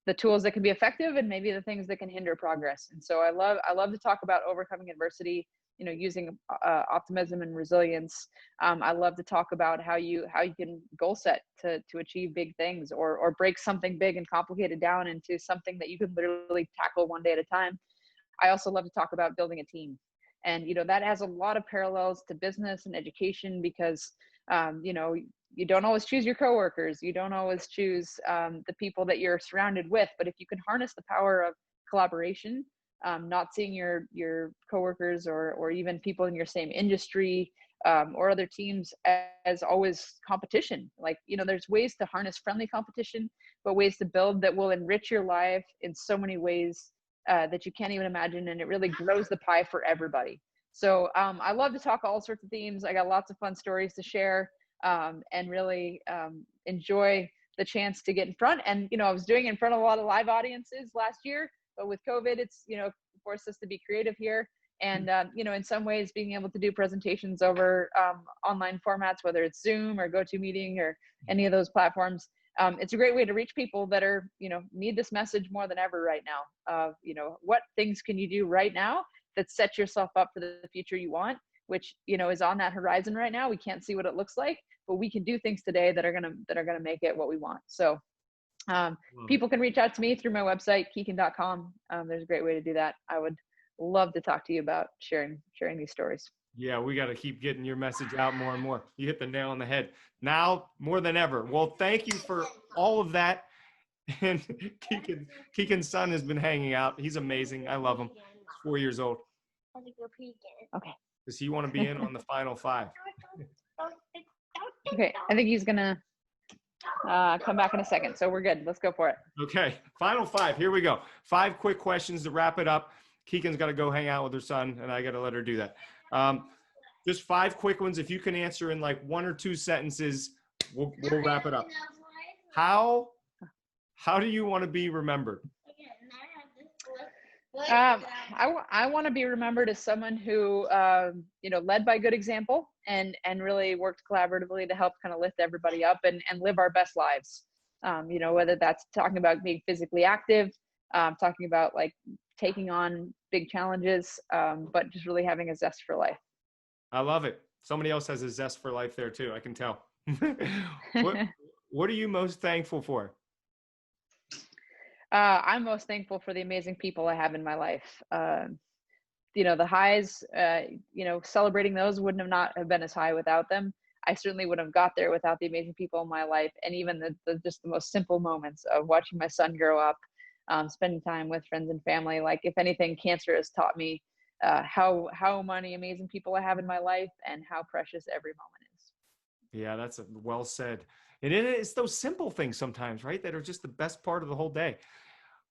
the tools that can be effective and maybe the things that can hinder progress. And so I love to talk about overcoming adversity, using optimism and resilience. I love to talk about how you can goal set to achieve big things, or break something big and complicated down into something that you can literally tackle one day at a time. I also love to talk about building a team. And, that has a lot of parallels to business and education, because, you don't always choose your coworkers. You don't always choose the people that you're surrounded with. But if you can harness the power of collaboration, not seeing your coworkers or even people in your same industry or other teams as always competition. Like, there's ways to harness friendly competition, but ways to build that will enrich your life in so many ways that you can't even imagine. And it really grows the pie for everybody. So I love to talk all sorts of themes. I got lots of fun stories to share, and really enjoy the chance to get in front. And, I was doing it in front of a lot of live audiences last year, but with COVID, it's, forced us to be creative here. And, in some ways being able to do presentations over online formats, whether it's Zoom or GoToMeeting or any of those platforms. It's a great way to reach people that are, need this message more than ever right now. What things can you do right now that set yourself up for the future you want, which, is on that horizon right now. We can't see what it looks like, but we can do things today that are gonna make it what we want. So people can reach out to me through my website, kikkan.com. There's a great way to do that. I would love to talk to you about sharing these stories. Yeah, we got to keep getting your message out more and more. You hit the nail on the head now more than ever. Well, thank you for all of that. And Kikkan's son has been hanging out. He's amazing. I love him. He's 4 years old. Okay. Does he want to be in on the final 5? Okay. I think he's going to come back in a second. So we're good. Let's go for it. Okay. Final 5. Here we go. 5 quick questions to wrap it up. Kikkan's got to go hang out with her son, and I got to let her do that. Just 5 quick ones. If you can answer in like 1 or 2 sentences, we'll wrap it up. How do you want to be remembered? I want to be remembered as someone who, led by good example and really worked collaboratively to help kind of lift everybody up and live our best lives. Whether that's talking about being physically active, talking about like taking on big challenges, but just really having a zest for life. I love it. Somebody else has a zest for life there too. I can tell. What are you most thankful for? I'm most thankful for the amazing people I have in my life. The highs, celebrating those wouldn't have not have been as high without them. I certainly wouldn't have got there without the amazing people in my life. And even just the most simple moments of watching my son grow up, spending time with friends and family. Like, if anything, cancer has taught me how many amazing people I have in my life and how precious every moment is. Yeah, that's well said. And it's those simple things sometimes, right, that are just the best part of the whole day.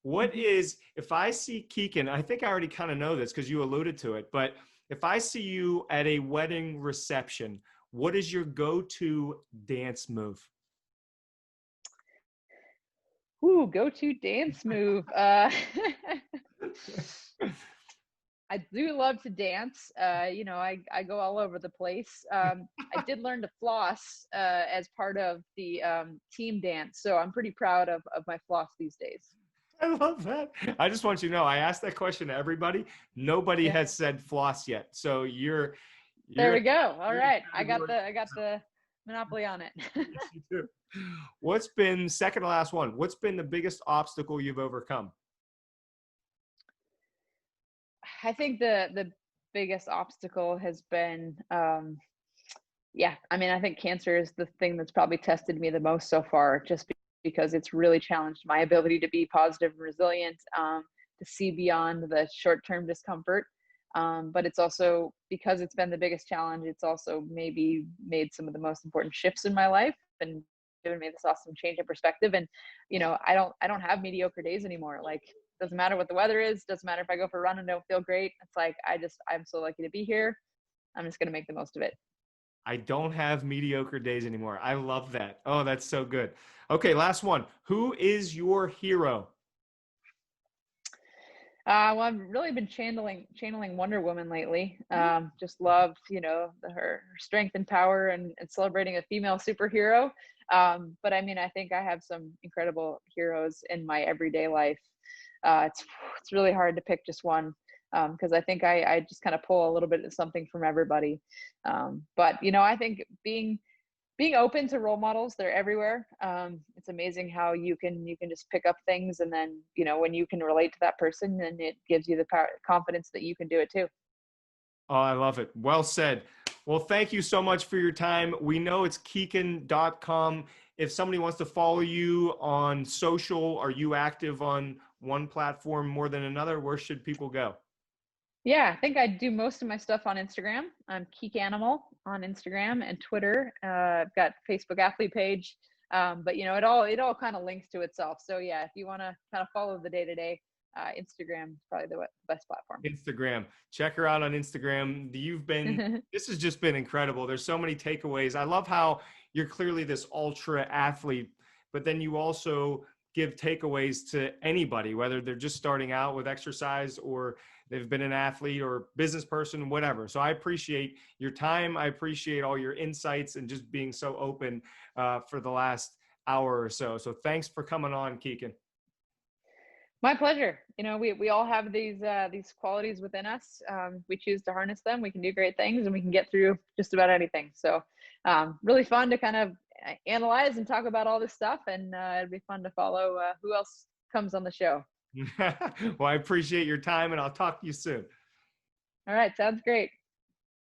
What is, if I see Kikkan, I think I already kind of know this because you alluded to it, but if I see you at a wedding reception, what is your go-to dance move? Ooh, go-to dance move. I do love to dance. I go all over the place. I did learn to floss as part of the team dance. So I'm pretty proud of my floss these days. I love that. I just want you to know, I asked that question to everybody. Nobody has said floss yet. So you're there we go. All right. I got the monopoly on it. Yes, you do. What's been, second to last one, what's been the biggest obstacle you've overcome? I think the biggest obstacle has been, I think cancer is the thing that's probably tested me the most so far, just because it's really challenged my ability to be positive and resilient, to see beyond the short-term discomfort. But it's also, because it's been the biggest challenge, it's also maybe made some of the most important shifts in my life and given me this awesome change in perspective. And, I don't have mediocre days anymore. Like, doesn't matter what the weather is, doesn't matter if I go for a run and don't feel great. It's like, I'm so lucky to be here. I'm just going to make the most of it. I don't have mediocre days anymore. I love that. Oh, that's so good. Okay, last one. Who is your hero? Well, I've really been channeling Wonder Woman lately. Just love, her strength and power and celebrating a female superhero. But I mean, I think I have some incredible heroes in my everyday life. It's really hard to pick just one, because I think I just kind of pull a little bit of something from everybody. But I think being open to role models, they're everywhere. It's amazing how you can just pick up things, and then when you can relate to that person, then it gives you the confidence that you can do it too. Oh, I love it. Well said. Well, thank you so much for your time. We know it's Kikkan.com. If somebody wants to follow you on social, are you active on one platform more than another? Where should people go? Yeah, I think I do most of my stuff on Instagram. I'm Kikanimal on Instagram and Twitter. I've got Facebook athlete page, but it all kind of links to itself. So yeah, if you want to kind of follow the day-to-day, Instagram is probably the best platform. Instagram. Check her out on Instagram. This has just been incredible. There's so many takeaways. I love how you're clearly this ultra athlete, but then you also give takeaways to anybody, whether they're just starting out with exercise or they've been an athlete or business person, whatever. So I appreciate your time. I appreciate all your insights and just being so open for the last hour or so. So thanks for coming on, Kikkan. My pleasure. We all have these qualities within us. We choose to harness them. We can do great things, and we can get through just about anything. So really fun to kind of analyze and talk about all this stuff, and it'd be fun to follow who else comes on the show. Well, I appreciate your time, and I'll talk to you soon. All right. Sounds great.